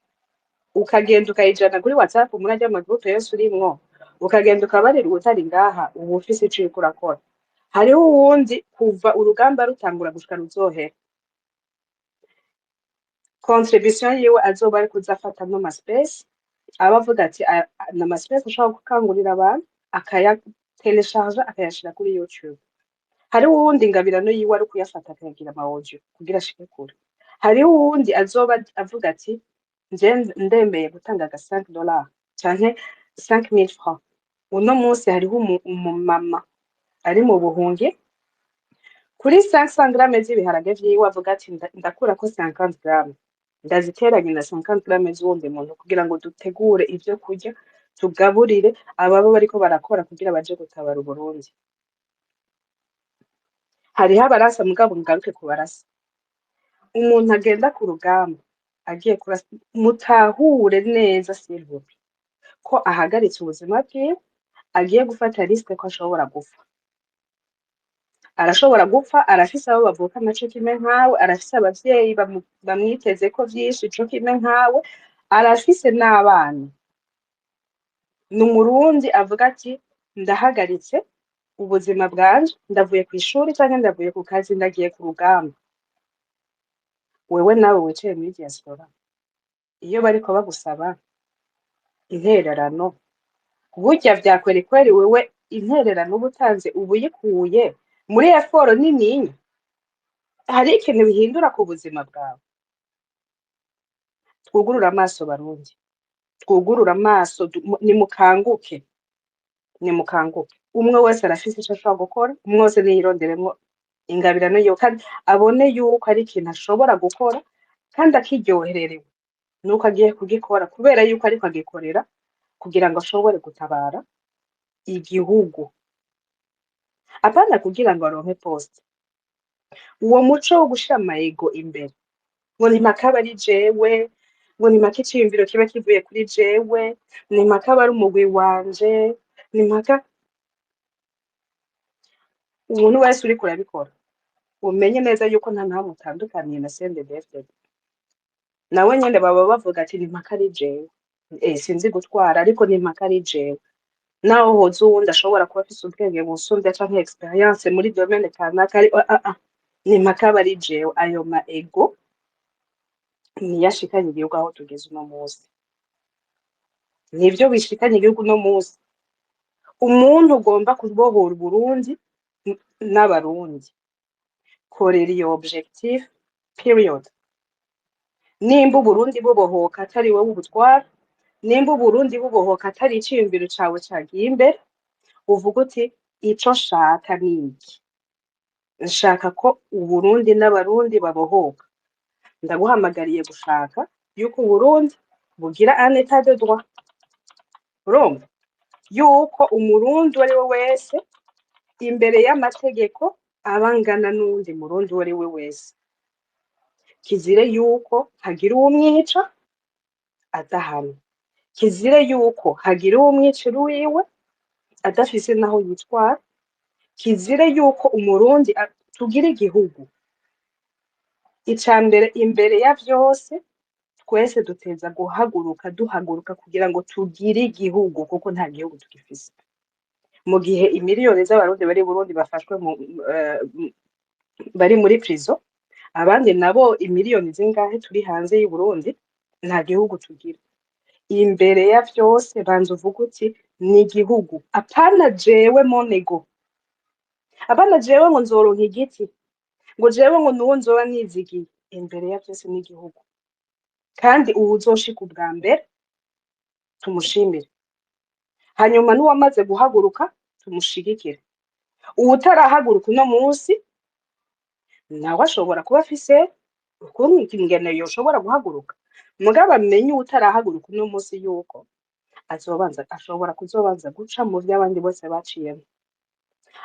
Ukagenda ukayijana kuri WhatsApp murajya mu groupe yose urimwo ukagenda ukabarira utari ngaha ubu ufise ico uriko urakora. hariho uwundi kuva urugamba rutangura gushika ruzohera contribution yiwe azoba ari kuzafata no ma space aba avuga ati na ma space ashobora gukangurira abantu akaya telecharge akayashira kuri YouTube. Hariho uwundi ingabirano yiwe ari kuyafata akayagira ama audio kugira ashike kure. Hariho uwundi azoba avuga ati nje ndemeye gutanga aga $5 canke 5000 francs. Uno munsi hariho umumama ari mu buhunge kuri 500 grams z'ibiharage vyiwe avuga ati ndakurako 50 grams ndaziteranya na 50 grams z'uwundi muntu kugira ngo dutegure ivyo kurya tugaburire ababa bariko barakora kugira baje gutabara Uburundi. Hariho abarasa mugabo ngaruke ku barasa. Umuntu agenda ku rugamba agiye kurasa mutahure neza silvubi ko ahagaritse ubuzima bwiwe agiye gufata riske ko ashobora gupfa. Arashobora gupfa, arafise abo bavuka naco kimwe nkawe, arafise abavyeyi bamwiteze ko vyinshi co kimwe nkawe, arafise n'abana. Ni umurundi avuga ati ndahagaritse ubuzima bwanje ndavuye ku ishuri canke ndavuye ku kazi ndagiye ku rugamba. Wewe nawe wicaye muri diaspora iyo bariko bagusaba intererano burya vyakwerekweri wewe intererano ubutanze ubuyikuye muri effort nini hari ikintu bihindura ku buzima bwawe. Twugurura amaso barundi, twugurura amaso nimukanguke, nimukanguke. Umwe wese arafise ico ashobora gukora, umwe wese niyironderemwo ingabirano yiwe kandi abone yuko ari ikintu ashobora gukora kandi akiryohererewe nuko agiye kugikora kubera yuko ariko agikorera kugira ngo ashobore gutabara igihugu apana kugira ngo aronke poste. Uwo muco wo gushira amaego imbere ngo ntimakaba ari jewe, ngo nimaka iciyumviro kiba kivuye kuri jewe, nimakaba ari umugwi wanje, nimaka umuntu wese uriko urabikora umenye neza yuko nta ntaho mutandukaniye na CNDD-FDD. Nawe nyene baba bavuga ati nimpaka ari jewe, sinzi gutwara ariko nimpaka ari jewe. Naho hoza uwundi ashobora kuba afise ubwenge busumbya canke experience muri domaine kanaka ari nimpaka aba ari jewe. Ayo ma ego niyo ashikanye igihugu aho tugeze uno munsi, nivyo bishikanye igihugu uno munsi. Umuntu ugomba kubohora Uburundi n'abarundi korera iyo objectif period. Nimba Uburundi bubohoka atari wowe ubutwara, nimba Uburundi bubohoka atari iciyumviro cawe cagiye imbere, uvuga uti ico nshaka niki, nshaka ko Uburundi n'abarundi babohoka. Ndaguhamagariye gushaka yuko Uburundi bugira un état de droit. Urumva yuko umurundi uwo ari we wese imbere y'amategeko abangana n'uwundi murundi uwo ari we wese. Kizire yuko hagira uwumwica adahana, kizire yuko hagira uwumwicira uwiwe adafise naho yitwara, kizire yuko umurundi tugira igihugu. Icambere imbere ya vyose twese duteza duhaguruka kugira ngo tugire igihugu kuko nta gihugu tugifise. Mu gihe imiliyoni z'abarundi bari Burundi bafashwe bari muri prison, abandi nabo imiliyoni zingahe turi hanze y'u Burundi, nta gihugu tugira. Imbere ya vyose banza uvuga uti ni igihugu, apana jewe monego, apana jewe ngo nzoronka igiti, ngo jewe ngo nuwo nzoba nizigiye. Imbere ya vyose ni igihugu, kandi ubu uzoshika ubwa mbere tumushimire, hanyuma n'uwamaze guhaguruka tumushigikire. Uwutarahaguruka uno munsi nawe ashobora kuba afise ukuntu ingene yoshobora guhaguruka, mugabo amenye uwutarahaguruka uno munsi yuko ashobora kuzobanza guca mu vy'abandi bose baciyemo.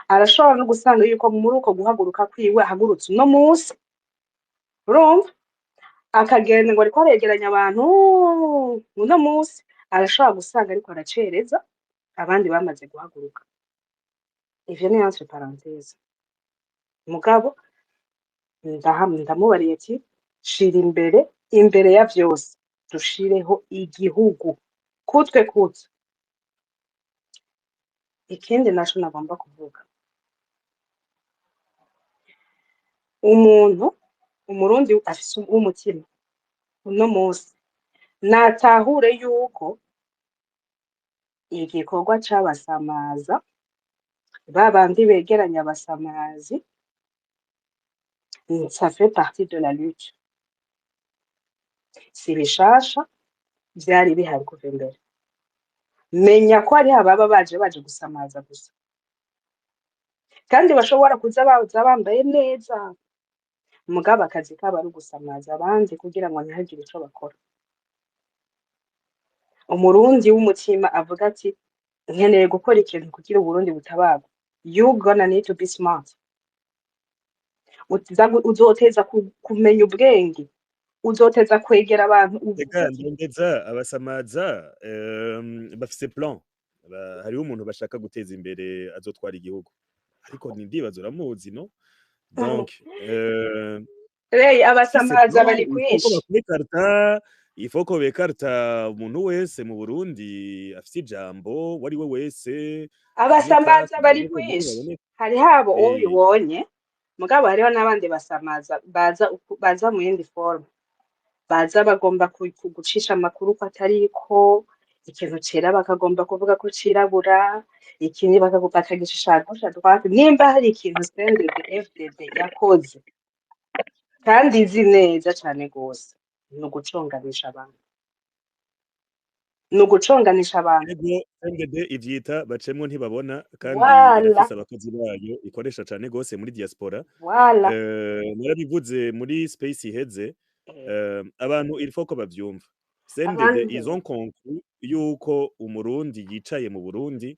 Arashobora no gusanga yuko muri uko guhaguruka kwiwe ahagurutse uno munsi, urumva, akagenda ngo ariko aregeranya abantu uno munsi, arashobora gusanga ariko aracereza abandi bamaze guhaguruka. Ivyo ni entre parenthèse. Mugabo ndamubariye ati shira imbere ya vyose dushireho igihugu kutwe kutse. Ikindi naco nagomba kuvuga umuntu umurundi afise umutima uno munsi natahure yuko igikorwa c'abasamaza babandi begeranya abasamazi ça fait partie de la lutte si bishasha vyari bihari kuva imbere menya ko ari ababa baje gusamaza gusa kandi bashobora kuza baza bambaye neza mugabo akazi kabo ari ugusamaza abandi kugira ngo ntihagire ico bakora umurundi w'umutima avuga ati nkeneye gukora ikintu kugira uburundi butabarwa you gonna need to be smart uzoteza kumenya ubwenge uzoteza kwegera abantu uvuga Ega ati ndongeza abasamaza bafise plan hariho umuntu bashaka guteza imbere azotwara igihugu ariko ndibaza uramuzi no donc rey afise abasamaza plan bari il faut ko kwinshi bakwikarta il faut ko bekarta umuntu wese mu Burundi afise ijambo wari we wese aboneka abasamaza bari kugira ngo kwinshi baboneke hari habo uwo eh ubonye mugabo hariho n'abandi basamaza baza mu yindi forme baza bagomba gucisha amakuru ko atari ko ikintu cera bakagomba kuvuga ko cirabura ikindi bakagishushanya droite nimba hari ikintu CNDD-FDD yakoze kandi izi neza cane gose ni uguconganisha abantu ego MGD ivyita bacemwo ntibabona kandi Voilà, irafise abakozi bayo ikoresha cane gose muri diaspora voilà. narabivuze muri space iheze abantu il faut ko bavyumva CNDD Abandi ils ont conclu yuko umurundi yicaye mu Burundi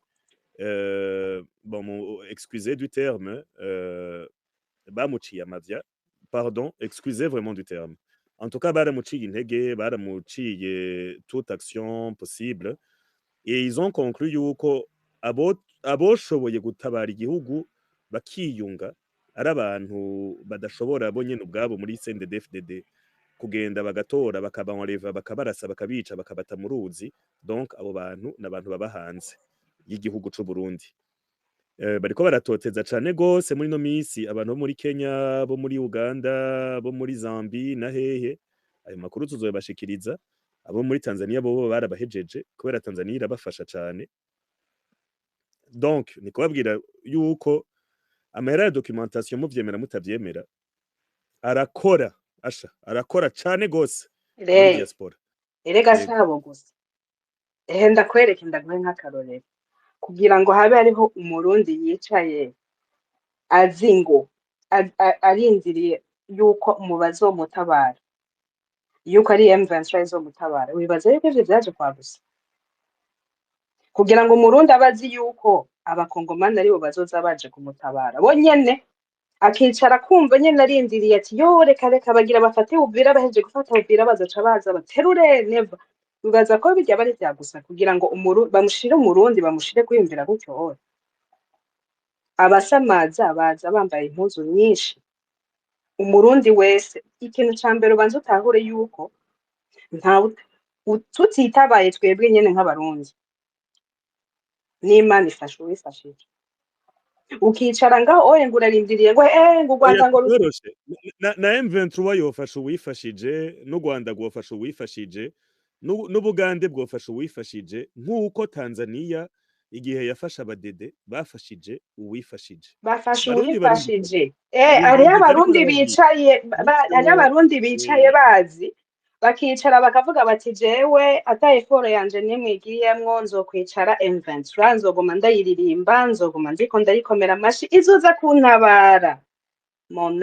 bon excusez du terme bamuciye amavya pardon excusez vraiment du terme en tout cas baramuciye intege baramuciye toute action possible et ils ont conclu yuko aboshoboye gutabara igihugu bakiyunga ari abantu badashobora bo nyene ubwabo muri CNDD-FDD kugenda bagatora bakabanreva bakabarasa bakabica bakabata mu ruzi donc abo bantu n'abantu baba hanze y'igihugu c'u Burundi bariko baratoteza cane gose muri no misi abantu bo muri Kenya bo muri Uganda bo muri Zambie na hehe ayo makuru tuzoyabashikiriza abo muri Tanzania bo barabahejeje kubera Tanzania irabafasha cane donc ni kubabwira yuko amahera ya documentation muvyemera mutavyemera arakora cane gose muri diaspora erega sabo gusa ndakwereke ndaguhe nk'akarorero kugira ngo habe hariho umurundi yicaye azi ngo arindiriye yuko umubazo mutabara yuko ari M23 izomutabara wibaza yuko ivyo vyaje kwa gusa kugira ngo umurundi abazi yuko abakongomani aribo bazoza baje kumutabara bo nyene akicara kumva nyene arindiriye ati yo reka bagira bafate ubwira baheje gufata ubwira bazaca baza baterure neva bibaza ko bijya bari vyagusa kugira ngo bamushire umurundi bamushire kwiyumvira gutyo abasamaza baza bambaye impuzu nyinshi umurundi wese ikintu ca mbere ubanza utahure yuko tutitabaye twebwe nyene nk'abarundi n'Imana ifasha uwifashije ukicara ngaho oye ngo urarindiriye ngo ngo u Rwanda ngo na M23 yofasha uwifashije n'u Rwanda rwofasha uwifashije n'Ubugande bwofasha uwifashije nk'uko Tanzania igihe yafasha abadede bafashije uwifashije bafasha uwifashije ariho abarundi bicaye bazi bakicara bakavuga bati jewe ata effort yanje nimwe igiyemwo nzokwicara M23 nzoguma ndayiririmba nzoguma ndiko ndarikomera amashi izoza kuntabara mon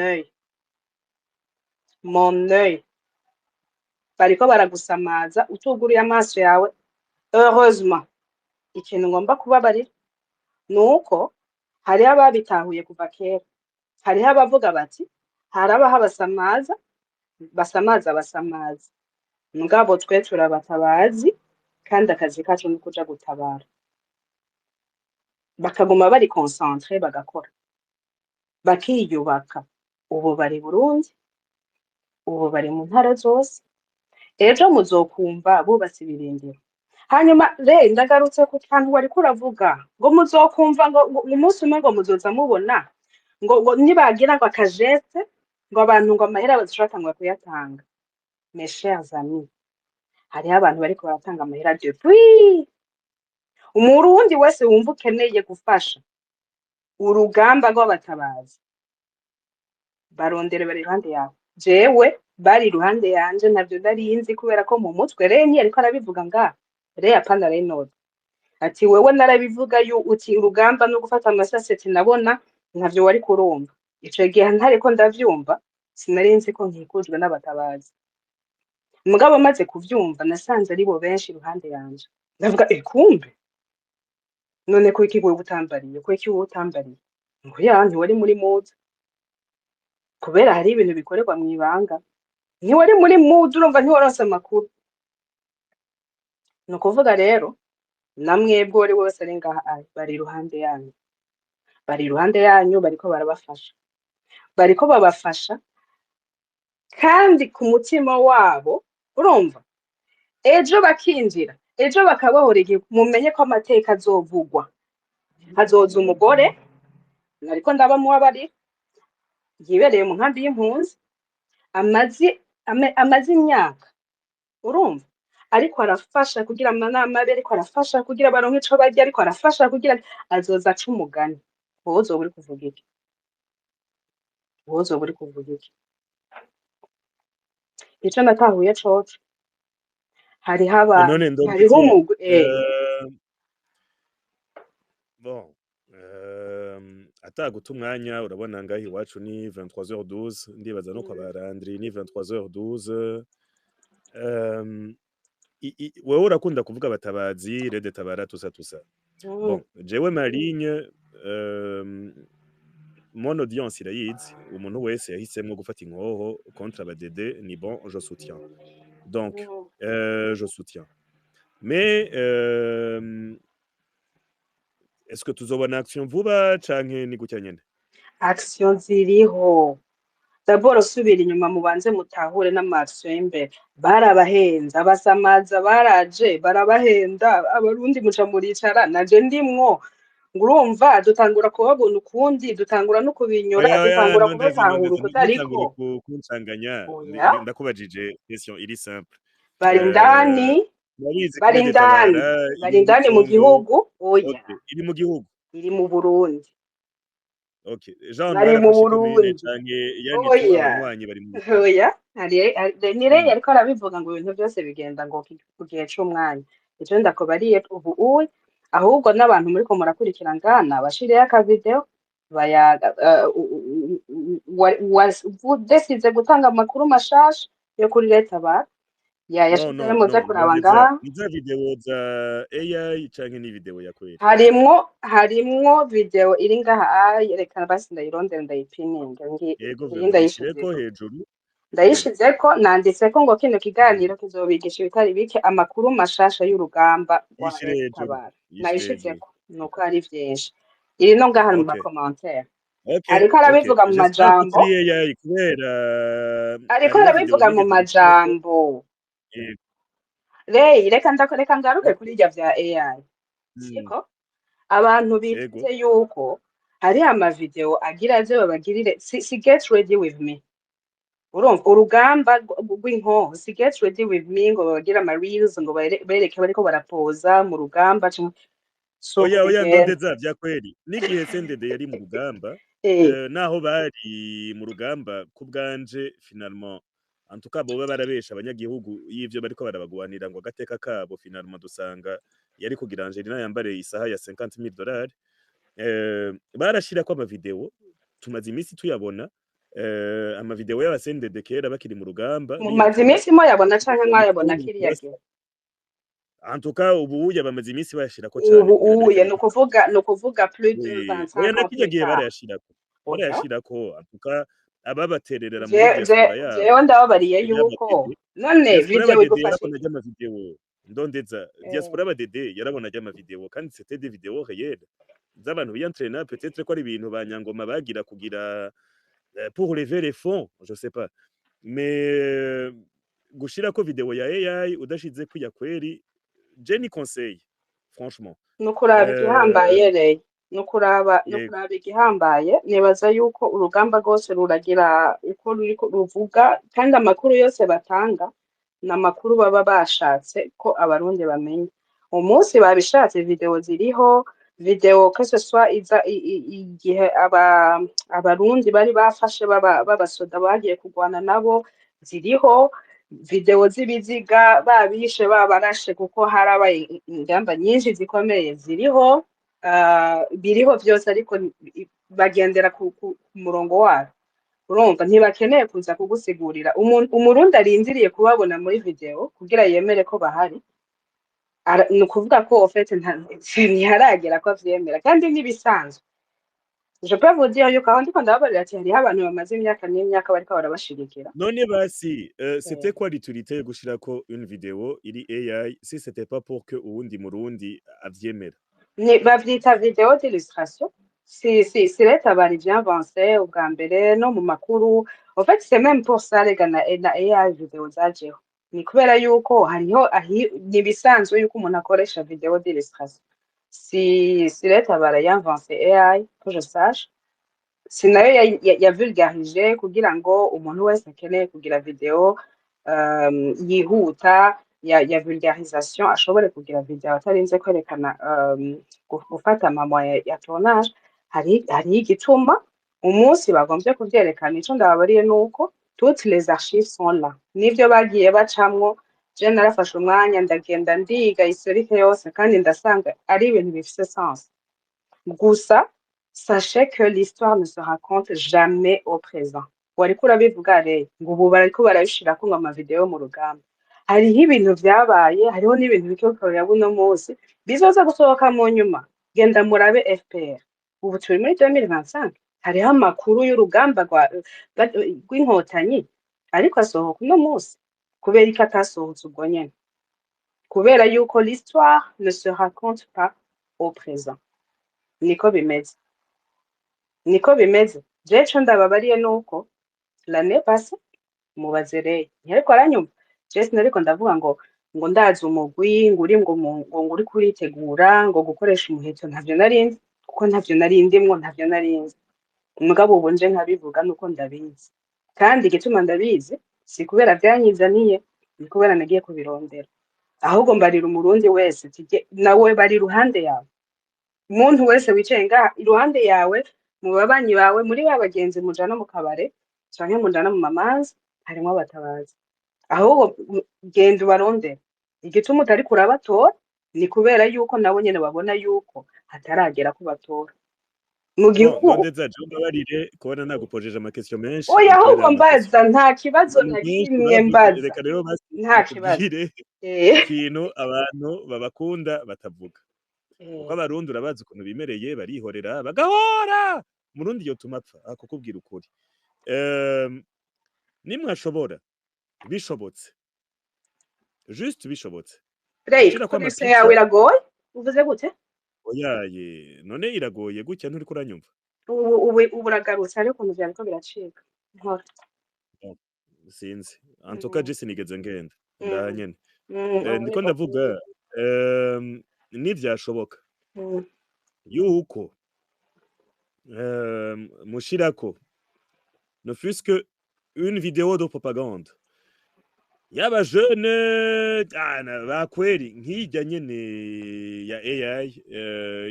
œil bariko baragusamaza utuguriye amaso yawe heureusement ikintu ngomba kubabarira nuko hari ababitahuye kuva kera hariho abavuga bati harabaho basamaza mugabo twe turabatabazi kandi akazi kacu ni kuja gutabara bakaguma bari concentré bagakora bakiyubaka ubu bari Burundi ubu bari mu ntara zose ejo muzokumva bubatse ibirindiro hanyuma ndagarutse ku kantu wari kuravuga ngo muzokumva ngo umunsi umwe ngo muzoza mubona ngo nibagira ngo akajeste ngo abantu ngo amahera bazoshatangwa kuyatanga mes chers amis hariho abantu bariko baratanga amahera depuis umurundi wese wumva ukeneye gufasha urugamba rw'abatabazi barondere bari iruhande yawe jewe bari iruhande yanje ntabyo nari nzi kubera ko mu mutwe Reni ariko arabivuga nga Reni apana Reynolds ati wewe narabivuga uti urugamba no gufata amasaseti nabona ntavyo wari kurumva ico gihe ntariko ndavyumva sinari nzi ko nkikujwe n'abatabazi mugabo maze kuvyumva nasanze ari bo benshi iruhande yanje ndavuga kumbe none ko iki wewe utambariye ko iki wewe utambariye ngo ya ntiwari muri muzi kubera hari ibintu bikorerwa mu ibanga ntiwari muri muzi urumva ntiwaronse amakuru ni ukuvuga rero namwebwe wari wese ari ngaha bari iruhande yanyu bariko barabafasha bariko babafasha kandi ku mutima wabo urumva ejo bakinjira ejo bakabahoreye mumenye ko amateka azovugwa hazoza umugore nariko ndabamubabarira yibereye mu nkambi y'impunzi amazi imyaka urumva ariko arafasha kugira amanama abe ariko arafasha kugira baronke ico barya ariko arafasha kugira azoza aca umugani wowe uzoba uri kuvuga iki ico natahuye coco hariho abantu none hariho ndondetse umugwi bon ataguta umwanya urabona ngaho iwacu ni 23h12 ndibaza no kwa barandri ni 23h12 wewe urakunda kuvuga abatabazi rede tabara tusa bon jewe marigne mon audience irayizi umuntu wese yahisemwo gufata inkoho contre abadede ni bon je soutiens donc je soutiens mais est-ce que tuzobona action vuba canke ni gutya nyene action ziriho dabord usubira inyuma mubanze mutahure n'amaction y'imbere barabahenza abasamaza baraje barabahenda abarundi muca muricara naje ndimwo ngurumva dutangura kubabona ukundi dutangura no kubinyura dutangura kubatahura ukutariko kunsanganya ndakubajije question iri simple bari indani mu gihugu oya iri mu gihugu iri mu Burundi okay Jean bari mu Burundi canke yani abanywanyi bari mu oya nire ariko arabivuga ngo ibintu byose bigenda ngo kugihe c'umwanya ico ndakobariye ubu ahubwo n'abantu muri ko murakurikira ngana bashiriye aka video desize gutanga amakuru mashasha yo kuri leta ba yashize muze kuraba ngaha iza video za AI canke ni video ya kweli harimwo video iri ngaha reka basi ndayirondera ndayipininga ndayishizeko hejuru ndayishizeko nanditseko ngo kino kiganiro kizobigisha ibitari bike amakuru mashasha y'urugamba rwa Tabara nayishizeko nuko ari vyinshi iri no ngaha mu commentaire ariko arabivuga mu majambo ariko arabivuga mu majambo reka ngaruke kuri irya vya AI siko abantu bivuze yuko hari amavideo agira aje babagirire si get ready with me urumva urugamba rw'inkoho si get ready with me ngo bagira ama reels ngo bereke bariko barapoza mu rugamba oya ndondeza vya kweli n'igihe sendede yari mu rugamba naho bari mu rugamba ku bwanje finalement en tout cas boba barabesha abanyagihugu y'ivyo bariko barabagwanira ngo agateka kabo finalement dusanga yari kugira Angelina yambare isaha ya $50,000 barashira ko amavideo tumaze imisi tuyabona amavideo y'abasendede kera bakiri mu rugamba mumaze imisi mo yabona canke mwayabona kiriya gihe en tout cas ubu bamaze imisi bayashirako cyane ubu nukuvuga plus de 25 ans kirya gihe barayashirako en tout cas ababatererera muri diaspora yabo jewe ndababariye yuko none video igufasha amavideo ndondeza diaspora badede yarabona amavideo kandi c'était des vidéos réelles z'abantu bientraîna peut-être ko ari ibintu banyangoma bagira kugira pour lever les fonds je sais pas mais gushirako video ya AI udashize kwiya kweri Jenny conseil franchement nukuraba igihambaye rero no kuraba igihambaye nibaza yuko urugamba rwose ruragira uko ruriko ruvuga kandi amakuru yose batanga n'amakuru baba bashatse ko abarundi bamenya umunsi babishatse video ziriho video que ce soit igihe abarundi bari bafashe babasoda bagiye kurwana nabo ziriho video z'ibiziga babishe babarashe kuko harabaye ingamba nyinshi zikomeye ziriho biriho byose ariko bagendera ku murongo wabo urumva ntibakeneye kuza kugusigurira umurundi arindiriye kubabona muri video kugira yemere ko bahari ni ukuvuga ko ofete ntiharagera ko avyemera kandi n'ibisanzwe je peux vous dire yuko aho ndiko ndababarira ati hariho abantu bamaze imyaka n'imyaka bariko barabashigikira none basi c'était quoi l'utilité yo gushirako une vidéo iri AI si c'était pas pour que uwundi murundi avyemera bavyita video d'illustration si leta bari byavanse ubwa mbere no mu makuru en fait c'est même pour ça les gana AI video zajeho ni kubera yuko hariho nibisanzwe yuko umuntu akoresha video d'illustration si leta barayanvanse AI que je sache si nayo ya vulgarije kugira ngo umuntu wese akeneye kugira video yihuta ya vulgarisation ashobore kugira video atarinze kwerekana gufata amamoya ya tournage hari igituma umunsi bagombye kuvyerekana ico ndababariye nuko toutes les archives sont là nivyo bagiye bacamwo je narafashe umwanya ndagenda ndiga historique yose kandi ndasanga ari ibintu bifise sens gusa sachez que l'histoire ne se raconte jamais au présent wariko urabivuga rero ngo ubu bariko barabishirako ngo amavideo mu rugamba hariho ibintu vyabaye hariho n'ibintu bikokorera buno munsi bizoza gusohoka mu nyuma genda murabe FPR ubu turi muri 2025 hariho amakuru y'urugamba rw'inkotanyi ariko asohoka uno munsi kubera ko atasohotse ubwo nyene kubera yuko l'histoire ne se raconte pas au présent niko bimeze jewe ndababariye nuko l'année passée mubazereye ntariko aranyumva jewe sinariko ndavuga ngo ndazi umugwi nguri ngo nguri kuritegura ngo gukoresha umuheto ntavyo narinzi kuko ntavyo narindimwo ntavyo narinzi umugabo ubu nje nkabivuga nuko ndabizi kandi igituma ndabizi si kubera vyanyizaniye ni kubera nagiye kubirondera ahubwo mbarira umurundi wese nawe bari ruhande yawe umuntu wese wicaye ngaha iruhande yawe mu babanyi bawe muri ba bagenzi mujana mu kabare canke mujana mu mamanza harimwo abatabazi ahubwo genda ubarondera igituma utari kurabatora ni kubera yuko nabo nyene babona yuko hataragera ko batora mu gihugu ndetse mbabarire kubona nagupojeje amakesyo menshi oya ahubwo mbaza nta kibazo na kimwe mbaza reka rero nta kibazo ikintu abantu babakunda batavuga kuko abarundi urabazi ukuntu bimereye barihorera bagahora umurundi yotuma apfa kukubwira ukuri nimwashobora bishobotse juste bishobotse konnexion yawe iragoye uvuze gute oyaye none iragoye gutya nturi kuranyumva ubu uragarutse ariko ukuntu vyariko biracika nkora sinzi antuka je sinigeze ngenda ndahanyene ndiko ndavuga nivyashoboka yuko mushirako ne fût-ce que une vidéo de propagande yaba jeune bakweri nkijya nyene ya AI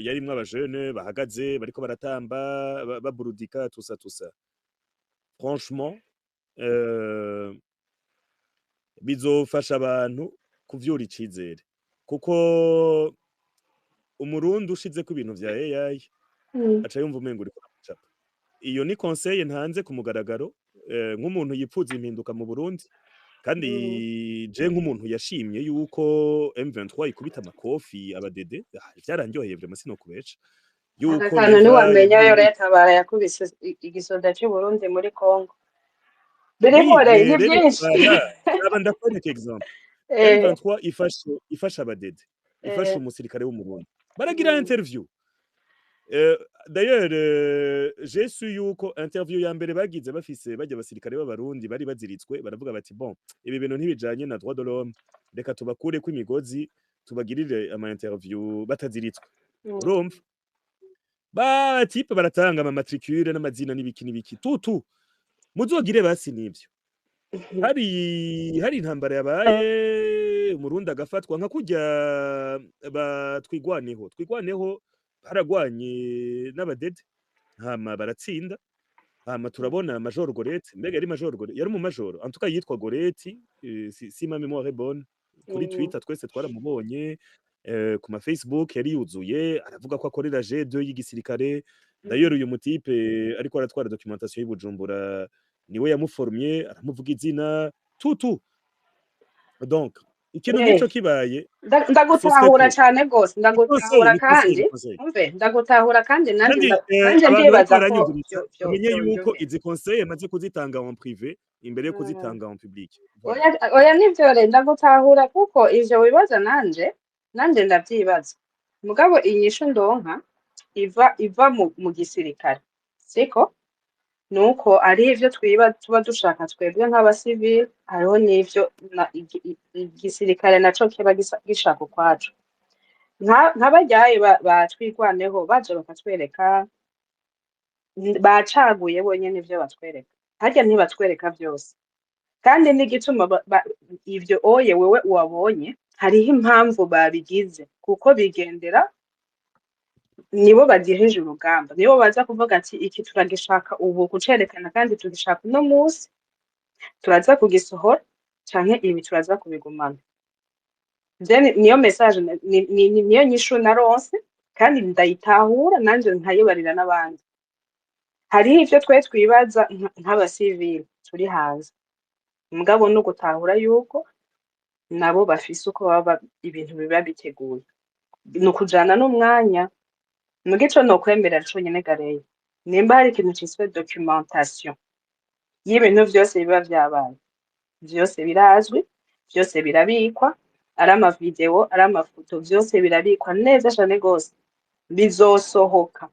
yarimwe abajene bahagaze bariko baratamba baburudika tusa franchement bizofasha abantu kuvyura icizere kuko umurundi ushize ku ibintu vya AI aca yumva umengo uri kuracapa iyo ni conseil ntanze ku mugaragaro nk'umuntu yipfuza impinduka mu Burundi kandi je nk'umuntu yashimye yuko M23 ikubita amakofi abadede byarandyoheye vraiment sino kubeca yuko kandi niwamenya yo leta barayakubise igisoda cy'u Burundi muri Congo birihore ni byinshi aba ndakwereka example M23 ifasha abadede ifasha umusirikare wo mu Burundi baragira interview d'ailleurs j'ai su yuko interview ya mbere bagize bafise bajya abasirikare b'abarundi bari baziritswe baravuga bati bon ibi bintu ntibijanye na droit de l'homme reka tubakure ko imigozi tubagirire ama interview bataziritswe urumva ba type baratanga ama matricule n'amazina n'ibiki tutu muzogire basi nivyo hari intambara yabaye umurundi agafatwa nka kurya twigwaneho baragwanye n'abadede hama baratsinda hama turabona Major Goreti mbega yari Major Goreti yari mu Major en tout cas yitwa Goreti si ma mémoire bonne kuri Twitter twese twaramubonye ku ma Facebook yari yuzuye aravuga ko akorera G2 y'igisirikare d'ailleurs uyu mutipe ariko aratwara documentation y'Ibujumbura niwe yamuformye aramuvuga izina tutu donc ikintu nk'ico kibaye ndagutahura cyane gose ndagutahura kandi umve ndagutahura kandi nanje ndibaza ko umenye yuko izi conseil maze kuzitanga en privé imbere yo kuzitanga en public oya nivyo re ndagutahura kuko ivyo wibaza nanje ndavyibaza mugabo inyishu ndonka iva mu gisirikare siko nuko ari ivyo tuba dushaka twebwe nk'abasivili hariho n'ivyo igisirikare naco kiba gishaka ukwacu nk'abajyaye batwigwaneho baje bakatwereka bacaguye bonyene ivyo batwereka harya ntibatwereka vyose kandi n'igituma ivyo oye wewe uwabonye hariho impamvu babigize kuko bigendera nibo bagihije urugamba nibo baza kuvuga ati iki turagishaka ubu kucerekana kandi tugishaka uno munsi turaza kugisohora canke ibi turaza kubigumana niyo message niyo nyishu naronse kandi ndayitahura nanje nkayibarira n'abandi hariho ivyo twibaza nk'abasivili turi hanze mugabo no gutahura yuko nabo bafise uko baba ibintu biba biteguye no kujana n'umwanya mugico no kwemera cyo nyene gareye nimba hari ikintu cyiswe documentation y'ibintu vyose biba vyabaye vyose birazwi vyose birabikwa ari ama video ari amafoto vyose birabikwa neza cyane gose bizosohoka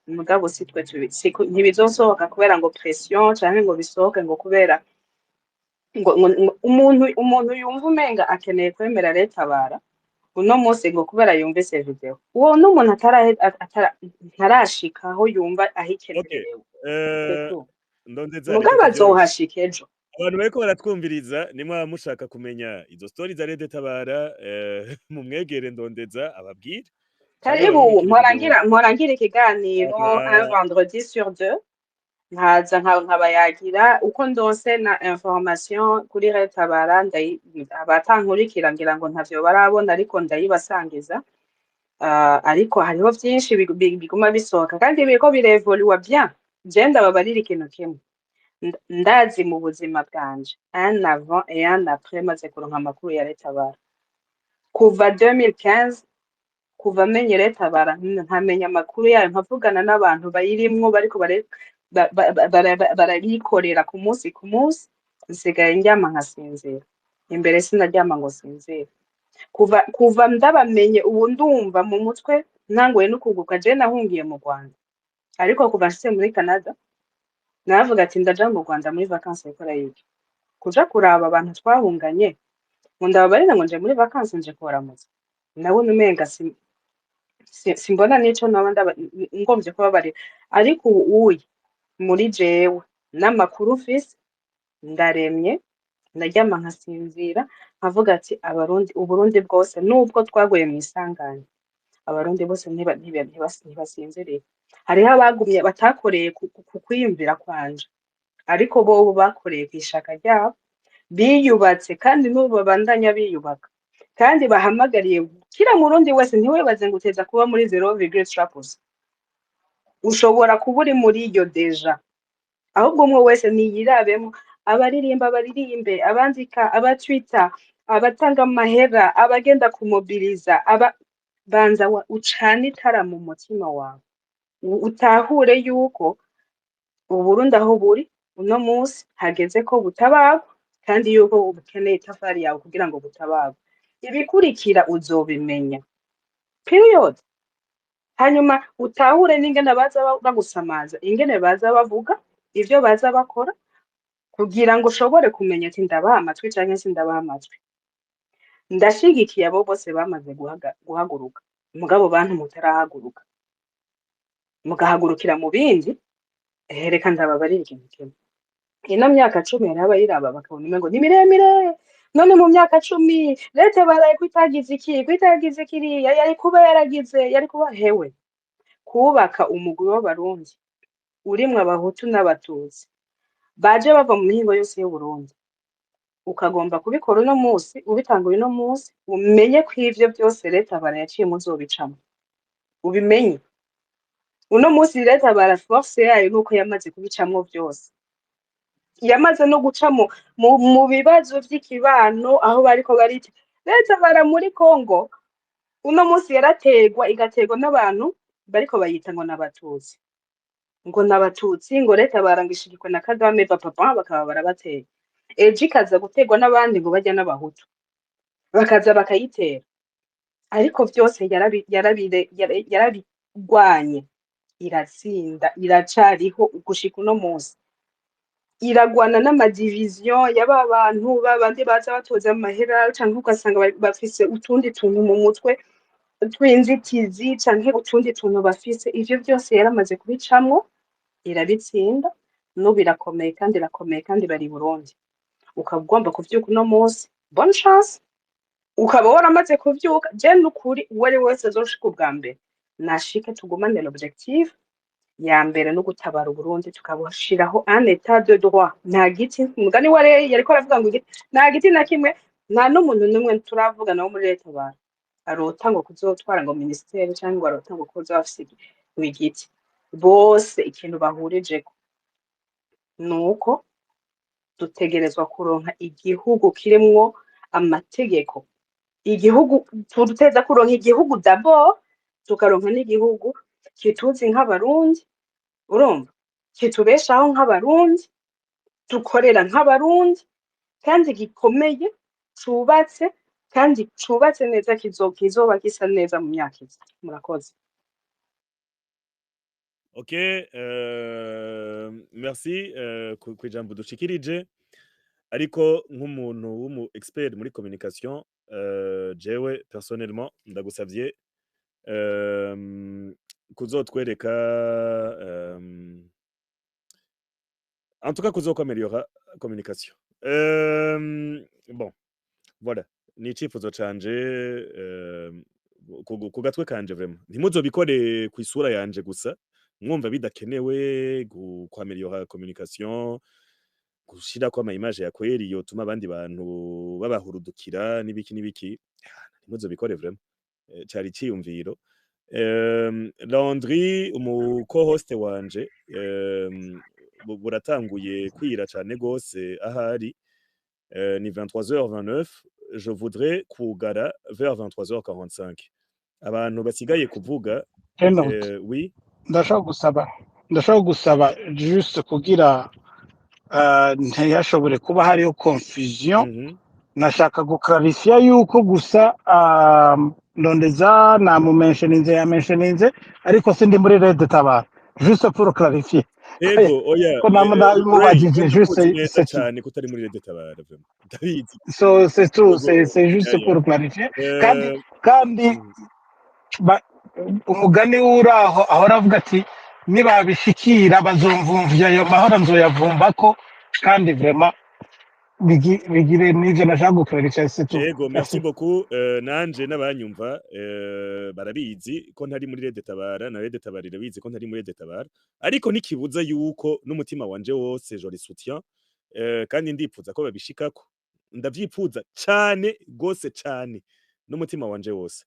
mugabo sitwe ntibizosohoka kubera ngo pression canke ngo bisohoke ngo kubera ngo umuntu yumva umenga akeneye kwemera leta bara uno munsi ngo kubera yumvise video uwo n'umuntu ntarashika aho yumva ahikenewe mugabo azohashika ejo abantu bariko baratwumviriza nimwe mushaka kumenya izo story za Lede Tabara mu mwegere Ndondeza ababwire karibu mporangira ikiganiro un vendredi sur deux nkaza nkabayagira uko ndose na information kuri Lede Tabara abatankurikira ngira ngo ntavyo barabona ariko ndayibasangiza ariko hariho vyinshi biguma bisohoka kandi biriko birevoluwa bien je ndababarira ikintu kimwe ndazi mu buzima bwanje un avant et un après maze kuronka amakuru ya Lede Tabara kuva 2015 kuva menye Lede Tabara ntamenya amakuru yayo nkavugana n'abantu bayirimwo bariko barabikorera ku munsi nsigaye ndyama nkasinzira imbere sinaryama ngo sinzira kuva ndabamenye ubu ndumva mu mutwe ntangoye no kuguka je nahungiye mu Rwanda ariko kuva nshitse muri Canada navuga ati ndaja mu Rwanda muri vacances ikora yiki kuja kuraba abantu twahunganye ngo ndababarira ngo nje muri vacances nje kubaramutsa nawe numenga simbona nico naba ngomvye kubabarira ariko uyu muri jewe n'amakuru ufise ndaremye ndaryama nkasinzira nkavuga ati Uburundi bwose nubwo twaguye mu isanganya abarundi bose ntibasinziriye hariho abagumye batakoreye ku kwiyumvira kwanje ariko bo bakoreye kwishaka ryabo biyubatse kandi n'ubu babandanya biyubaka kandi bahamagariye kira murundi wese ntiwebaze ngo uteza kuba muri 0,3% ushobora kuba uri muri iyo deja ahubwo umwe wese niyirabemo abaririmba baririmbe abandika abatwitter abatanga amahera abagenda kumobiliza banza ucana itara mu mutima wawe utahure yuko Uburundi aho buri uno munsi hageze ko butabagwa kandi yuko ubukeneye itafari yawe kugira ngo butabagwa ibikurikira uzobimenya period hanyuma utahure n'ingene baza bagusamaza ingene baza bavuga ivyo baza bakora kugira ngo ushobore kumenya ati ndabaha amatwi canke sindabaha amatwi ndashigikiye abo bose bamaze guhaguruka mugabo bantu mutarahaguruka mugahagurukira mu bindi reka ndababarira ikintu kimwe ino myaka 10 yari abayiraba bakabona umengo ni miremire none mu myaka 10 leta baraye kwitagiza kiriya yari kuba hewe kubaka umugwi w'abarundi urimwe abahutu n'abatutsi baje bava mu mihingo yose y'u Burundi ukagomba kubikora uno munsi ubitangura uno munsi umenye ko ivyo byose leta barayaciye muzobicamo ubimenye uno munsi leta bara force yayo nuko yamaze kubicamwo byose yamaze no guca mu bibazo by'ikibano aho bariko bariti leta bara muri Kongo uno munsi igategwa n'abantu bariko bayita ngo n'abatutsi ngo leta barangishijwe na Kagame papa bakaba barabateye eji kaza gutegwa n'abandi ngo bajya n'abahutu bakaza bakayitera ariko byose yarabigwanye iratsinda iracariho gushika uno munsi iragwana n'amadivision y'aba bantu babandi baza batoza amahera canke ugasanga bafise utundi tuntu mu mutwe twinzitizi canke utundi tuntu bafise ivyo byose yaramaze kubicamwo irabitsinda n'ubu irakomeye kandi bari Burundi ukaba ugomba kuvyuka uno munsi bonne chance ukaba waramaze kuvyuka je n'ukuri uwari wese azoshika ubwa mbere nashike tugumane l'objectif ya mbere no gutabara Burundi tukabashiraho un état de droit nta giti mugani wari yariko aravuga ngo nta giti na kimwe nta n'umuntu numwe turavuga nawo muri leta bara arota ngo kuzotwara ngo ministeri cyangwa arota ngo kuzafise igiti bose ikintu bahurijeko nuko dutegerezwa kuronka igihugu kirimwo amategeko igihugu tuduteza kuronka igihugu d'abord tukaronka n'igihugu kituzi nk'abarundi urumva kitubeshaho nk'abarundi dukorera nk'abarundi kandi gikomeye cubatse neza kizoba gisa neza mu myaka iza murakoze Ok, merci kwijambo dushikirije ariko nk'umuntu w'umu expert muri communication jewe personnellement ndagusavye kuzotwereka en tout cas kuzokwameliora communication bon voilà ni icifuzo canje ku gatwe kanje vraiment ntimuzobikore ku isura yanje gusa mwumva bidakenewe kwameliora communication gushirako ama image ya kweri yotuma abandi bantu babahurudukira n'ibiki ntimuzobikore vraiment cari ciyumviro Landry umu co-host wanje buratanguye kwira cane gose ahari ni 23h29 je voudrais kugara vers 23h45 abantu basigaye kuvuga oui ndashaka gusaba juste kugira ntiyashobore kuba hariho confusion nashaka guclarifia yuko gusa ndondeza yamentioninze ariko sindi muri Red Tabara juste pour clarifier ego oya ko namubajije juste cyane kutari muri Red Tabara ndabizi so c'est tout c'est juste pour clarifier kandi umugani w'uraho ahora avuga ati nibabishikira bazomvumvya ayo mahoro nzoyavumbako kandi vraiment bigire n'ivyo nashaka gukoresha c'est yego merci beaucoup nanje n'abanyumva barabizi ko ntari muri Red Tabara na Red Tabara irabizi ko ntari muri Red Tabara ariko nikibuza yuko n'umutima wanje wose je les soutiens kandi ndipfuza ko babishikako ndavyipfuza cyane gose cyane n'umutima wanje wose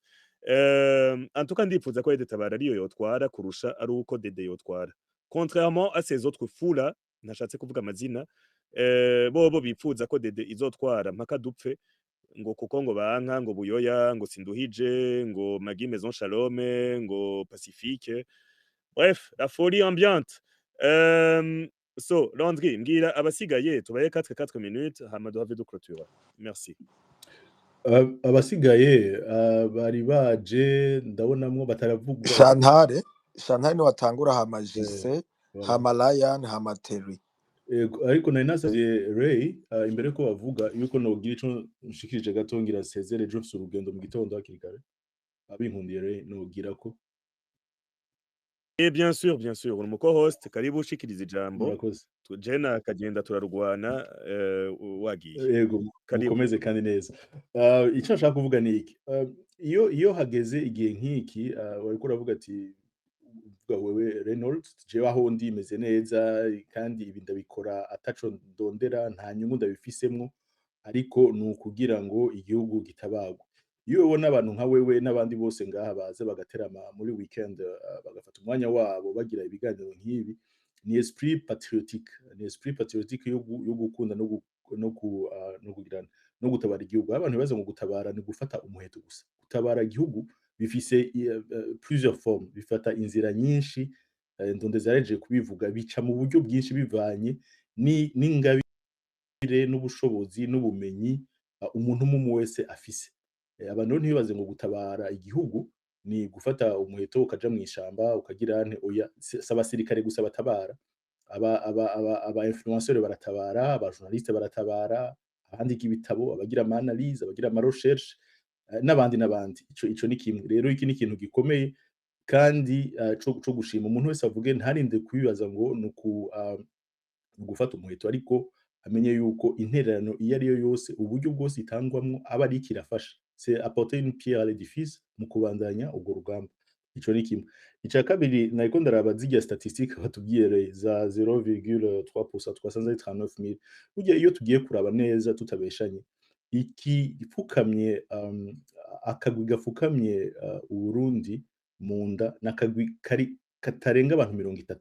en tout cas ndipfuza ko Red Tabara ariyo yotwara kurusha ari uko Dede yotwara contrairement à ces autres fous là nashatse kuvuga amazina bobo bipfuza ko Dede izotwara mpaka dupfe ngo kuko ngo banka ngo Buyoya ngo Sinduhije ngo Magui Maison Shalome ngo Pacifique bref la folie ambiante so Landry mbwira abasigaye tubaye 4 minutes hama duhave du clôture merci abasigaye bari baje ndabonamwo bataravuga Shantare no watangura hama Jise hama Ryan hama Terry ariko nari nasavye Ray imbere ko bavuga yuko nogira ico nshikirije gato ngira sezere je mfise urugendo mu gitondo hakiri kare abinkundiye Ray nogira ko bien sûr uri umuko host karibu ushikiriza ijambo murakoze jena kagenda turarwana wagiye yego karibu mukomeze kandi neza icyo nshaka kuvuga ni iki iyo hageze igihe nk'iki wariko uravuga ati uvuga wewe Reynolds jewe aho ndi meze neza kandi ibi ndabikora ataco ndondera nta nyungu ndabifisemwo ariko ni ukugira ngo igihugu gitabagwe iyo ubona abantu nka wewe n'abandi bose ngaha baze bagaterama muri weekend bagafata umwanya wabo bagira ibiganiro nk'ibi ni esprit patriotique yo gukunda no kugirana no gutabara igihugu abantu bibaza ngo gutabara ni gufata umuheto gusa gutabara igihugu bifise plusieurs formes bifata inzira nyinshi ndonde zareje kubivuga bica mu buryo bwinshi bivanye n'ingabire n'ubushobozi n'ubumenyi umuntu umwe wese afise abantu ntibibaze ngo gutabara igihugu ni gufata umuheto ukaja mw'ishamba ukagira oya s'abasirikare gusa batabara aba influenceurs baratabara aba journalistes baratabara abandika ibitabo abagira ama analyse abagira ama recherche n'abandi ico ni kimwe rero iki ni ikintu gikomeye kandi co gushima umuntu wese avuge ntarinde kubibaza ngo nuku gufata umuheto ariko amenye yuko intererano iyo ari yo yose uburyo bwose itangwamwo aba ari kirafasha c'est apporter une pierre à l'édifice mu kubandanya ubwo rugamba ico ni kimwe ica kabiri nariko ndaraba zirya statistique batubwiye za 0,3% twasanze ari 39000 burya iyo tugiye kuraba neza tutabeshanye iki gipfukamye akagwi gafukamye Uburundi mu nda n'akagwi katarenga abantu 30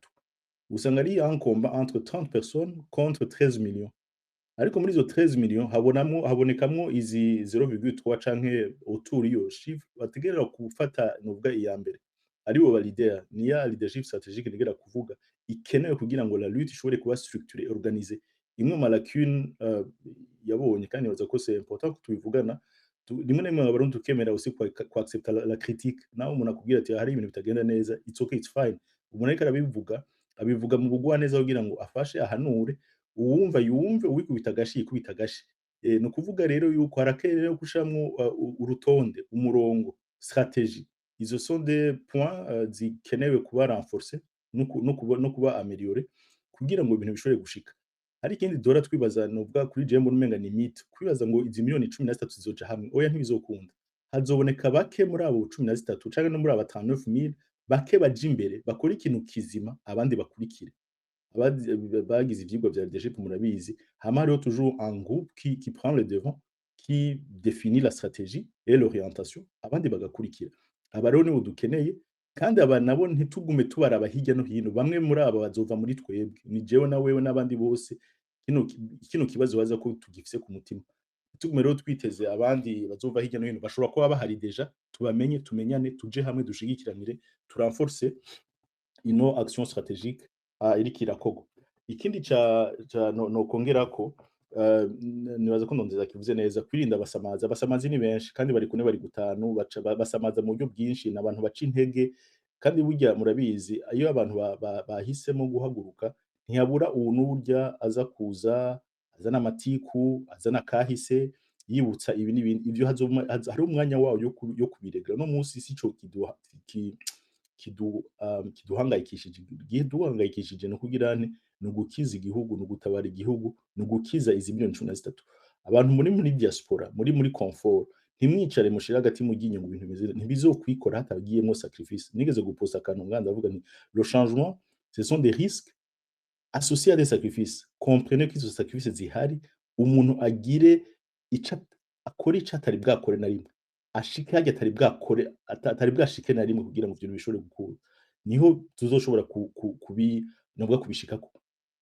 usanga ari un combat entre 30 personnes contre 13 millions ariko muri izo 13 millions habonekamwo izi 0,3 canke autour iyo chiffre bategerera gufata nuvuga iya mbere aribo ba leader niya leadership stratégique nigera kuvuga ikenewe kugira ngo la lutte ishobore kuba structurée organisée imwe ma lacune yabonye kandi baza ko c'est important ko tubivugana rimwe na rimwe abarundi tukemera aussi kwa accepter la critique naho umuntu akubwira ati hari ibintu bitagenda neza it's okay it's fine umuntu ariko abivuga mu bugwa neza kugira ngo afashe ahanure uwumva yumve uwikubita agashi ikubita agashi no kuvuga rero yuko harakerere kushamwo urutonde umurongo stratégie izo sont des points zikenewe kuba renforcer no kuba améliorer kugira ngo ibintu bishobore gushika hari ikindi dora twibaza novuga kuri Jembo n'umenga ni mythe kwibaza ngo izi miliyoni 13 zizoja hamwe oya ntibizokunda hazoboneka bake muri abo 13 canke no muri aba 59000 bake baje imbere bakora ikintu kizima abandi bakurikire bagize ivyigwa vya leadership murabizi hama hariho toujours un groupe qui prend le devant qui définit la stratégie et l'orientation abandi bagakurikira aba rero nibo dukeneye kandi aba nabo ntitugume tubaraba hirya no hino bamwe muri aba bazova muri twebwe ni jewe na wewe n'abandi bose kino kibazo baza ko tugifise ku mutima tugume rero twiteze abandi bazova hirya no hino bashobora kuba bahari deja tubamenye tumenyane tuje hamwe dushigikiranire turenforce ino action stratégique iriko irakorwa ikindi no kongerako nibaza ko ndondeza kivuze neza kwirinda abasamazi ni benshi kandi bari kune bari gutanu basamaza mu buryo bwinshi n'abantu baca intege kandi burya murabizi iyo abantu bahisemo guhaguruka ntiyabura ubu n'urya aza kuza azana amatiku azana kahise yibutsa ibi n'ibindi ibyo hari umwanya wawo yo kubiregera no munsi si cyo kiduhangayikishije no kugira no gukiza igihugu no gutabara igihugu no gukiza izi miliyoni 13 abantu muri diaspora muri confort ntimwicare mushira hagati mu ginyo ngo ibintu bimeze ntibizokwikora hatabigiyemo sacrifice nigeze guposta akantu nganda avuga ni le changement ce sont des risques associés à des sacrifices comprenez que izo sacrifices zihari umuntu agire akora atari bwakore na rimwe ashike hajya atari bwashike na rimwe kugira ngo ibintu bishobore gukura niho tuzoshobora kubishikako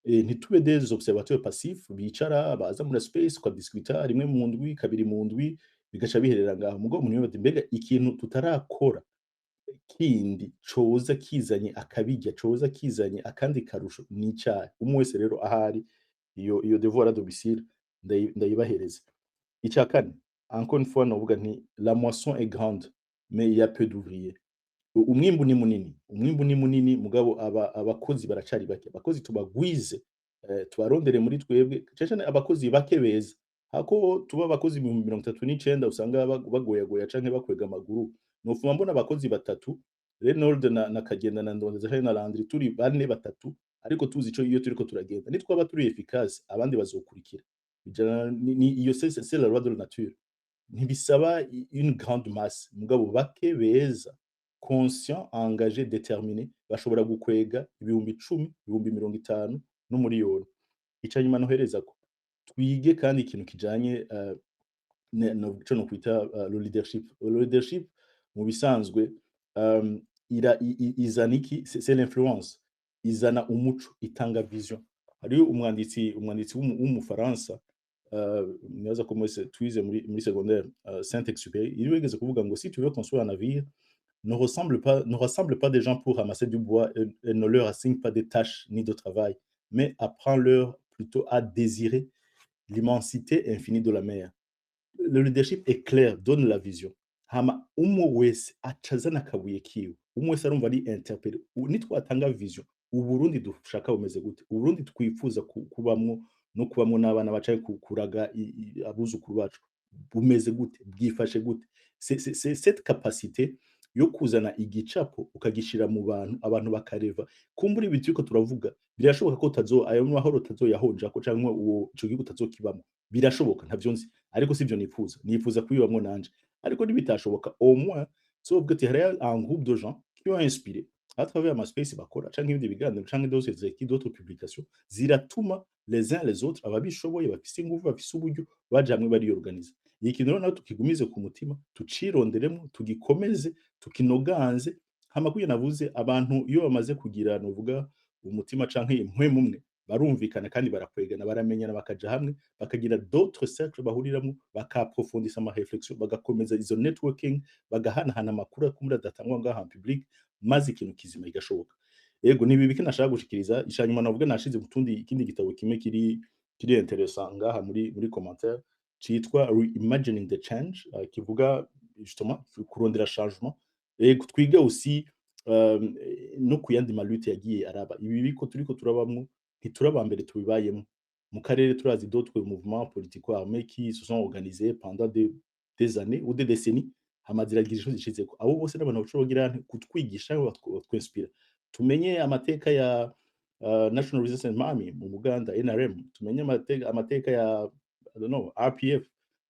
ntitube des observateurs passifs bicara baza muri space kwa discuter rimwe mu ndwi kabiri mu ndwi bigaca biherera ngaho mugo umuntu yobati mbega ikintu tutarakora kindi coza kizanye akabijya coza kizanye akandi karusho n'icyaha umwe wese rero ahari iyo devoir à domicile ndayibahereza icya kane encore une fois novuga nti la moisson est grande mais il y a peu d'ouvriers umwimbu ni munini mugabo abakozi baracari bake abakozi tubagwize tubarondere muri twebwe cyane abakozi bake beza hako tuba abakozi 39 usanga bagoyagoya canke bakwega amaguru nofuma mbona abakozi batatu Reynold na Kagenda na Ndondeza hari na Landry turi bane batatu ariko tuzi ico iyo turiko turagenda nitwaba turi efficace abandi bazokurikira ni iyo c'est la loi de la nature ntibisaba une grande masse mugabo bake beza conscient engagé déterminé bashobora gukwega ibihumbi 10 ibihumbi 50 n'umuriyoni icanyuma nohereza ko twige kandi ikintu kijanye no kwita le leadership mu bisanzwe izaniki c'est l'influence izana umuco itanga vision hari umwanditsi w'umufaransa nibaza ko mwese twize muri secondaire Saint-Exupéry il wigeze kuvuga ngo si tu veux construire un navire ne rassemble pas des gens pour ramasser du bois et ne leur assigne pas des tâches ni de travail mais apprends-leur plutôt à désirer l'immensité infinie de la mer. Le leadership est clair, donne la vision. Hama wese acazana kabuye kiwe. Wese arumva ari interpellé. Nitwatanga vision. Uburundi dushaka bumeze gute? Uburundi twifuza kubamwo no kubamwo n'abana bacaye kuraga abuzukuru bacu. Bumeze gute? Bwifashe gute? C'est cette capacité yo kuzana igicapo ukagishira mu bantu abantu bakareva kumbura ibiti ko turavuga birashoboka ko ayo mahoro tazoyahonja ko canke uwo ico gihugu tazokibamo birashoboka ntavyo nzi ariko sivyo nifuza kubibamwo nanje ariko nibitashoboka au moins sauf que hari un groupe de gens qui ont inspiré à travers ma space bakora canke ibindi biganiro canke d'autres publications ziratuma les uns les autres ababishoboye bafise ingufu bafise uburyo baje hamwe bari organize ikintu rero tukigumize ku mutima tucironderemo tugikomeze tukinoganze hamakuye navuze abantu iyo bamaze kugira novuga umutima canke impwemu umwe barumvikana kandi barakwegana baramenyana bakaja hamwe bakagira d'autres cercles bahuriramo bakaprofondisa ama réflexion bagakomeza izo networking bagahanahana amakuru akumura datangwa ngaha en public maze ikintu kizima igashoboka yego nibi biki nashaka gushikiriza ishanyuma navuga nashize gutundi ikindi gitabo kimwe kiri intéressant ngaha muri commentaire citwa Reimagining the Change kivuga justement kurondera changement et twiga aussi no kuyandi malute yagiye araba ibi biko turiko turabamwo ntituraba mbere tubibayemo mu karere turazi d'autres mouvements politico armés qui se sont organisés pendant des années ou des décennies hamaziragira ico zicizeko abo bose n'abantu bacogira kutwigisha twinspire tumenye amateka ya National Resistance Army mu Uganda NRM tumenye amateka ya I don't know RPF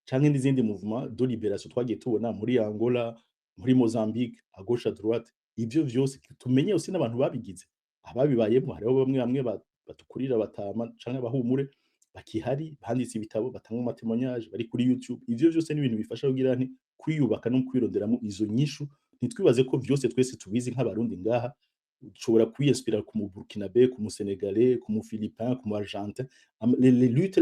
canke n'izindi mouvement de libération twagiye tubona muri Angola muri Mozambique à gauche à droite ivyo vyose tumenye aussi n'abantu babigize ababibayemo hariho bamwe batukurira batama canke bahumure bakihari banditse ibitabo batanga amatemonyage bari kuri YouTube ivyo vyose ni ibintu bifasha kugira nti kwiyubaka no kwironderamo izo nyishu ntitwibaze ko vyose twese tubizi nk'abarundi ngaha ushobora kwiyinspira ku mu Burkinabe ku mu Senegalais ku mu Philippins ku mu Argentin les luttes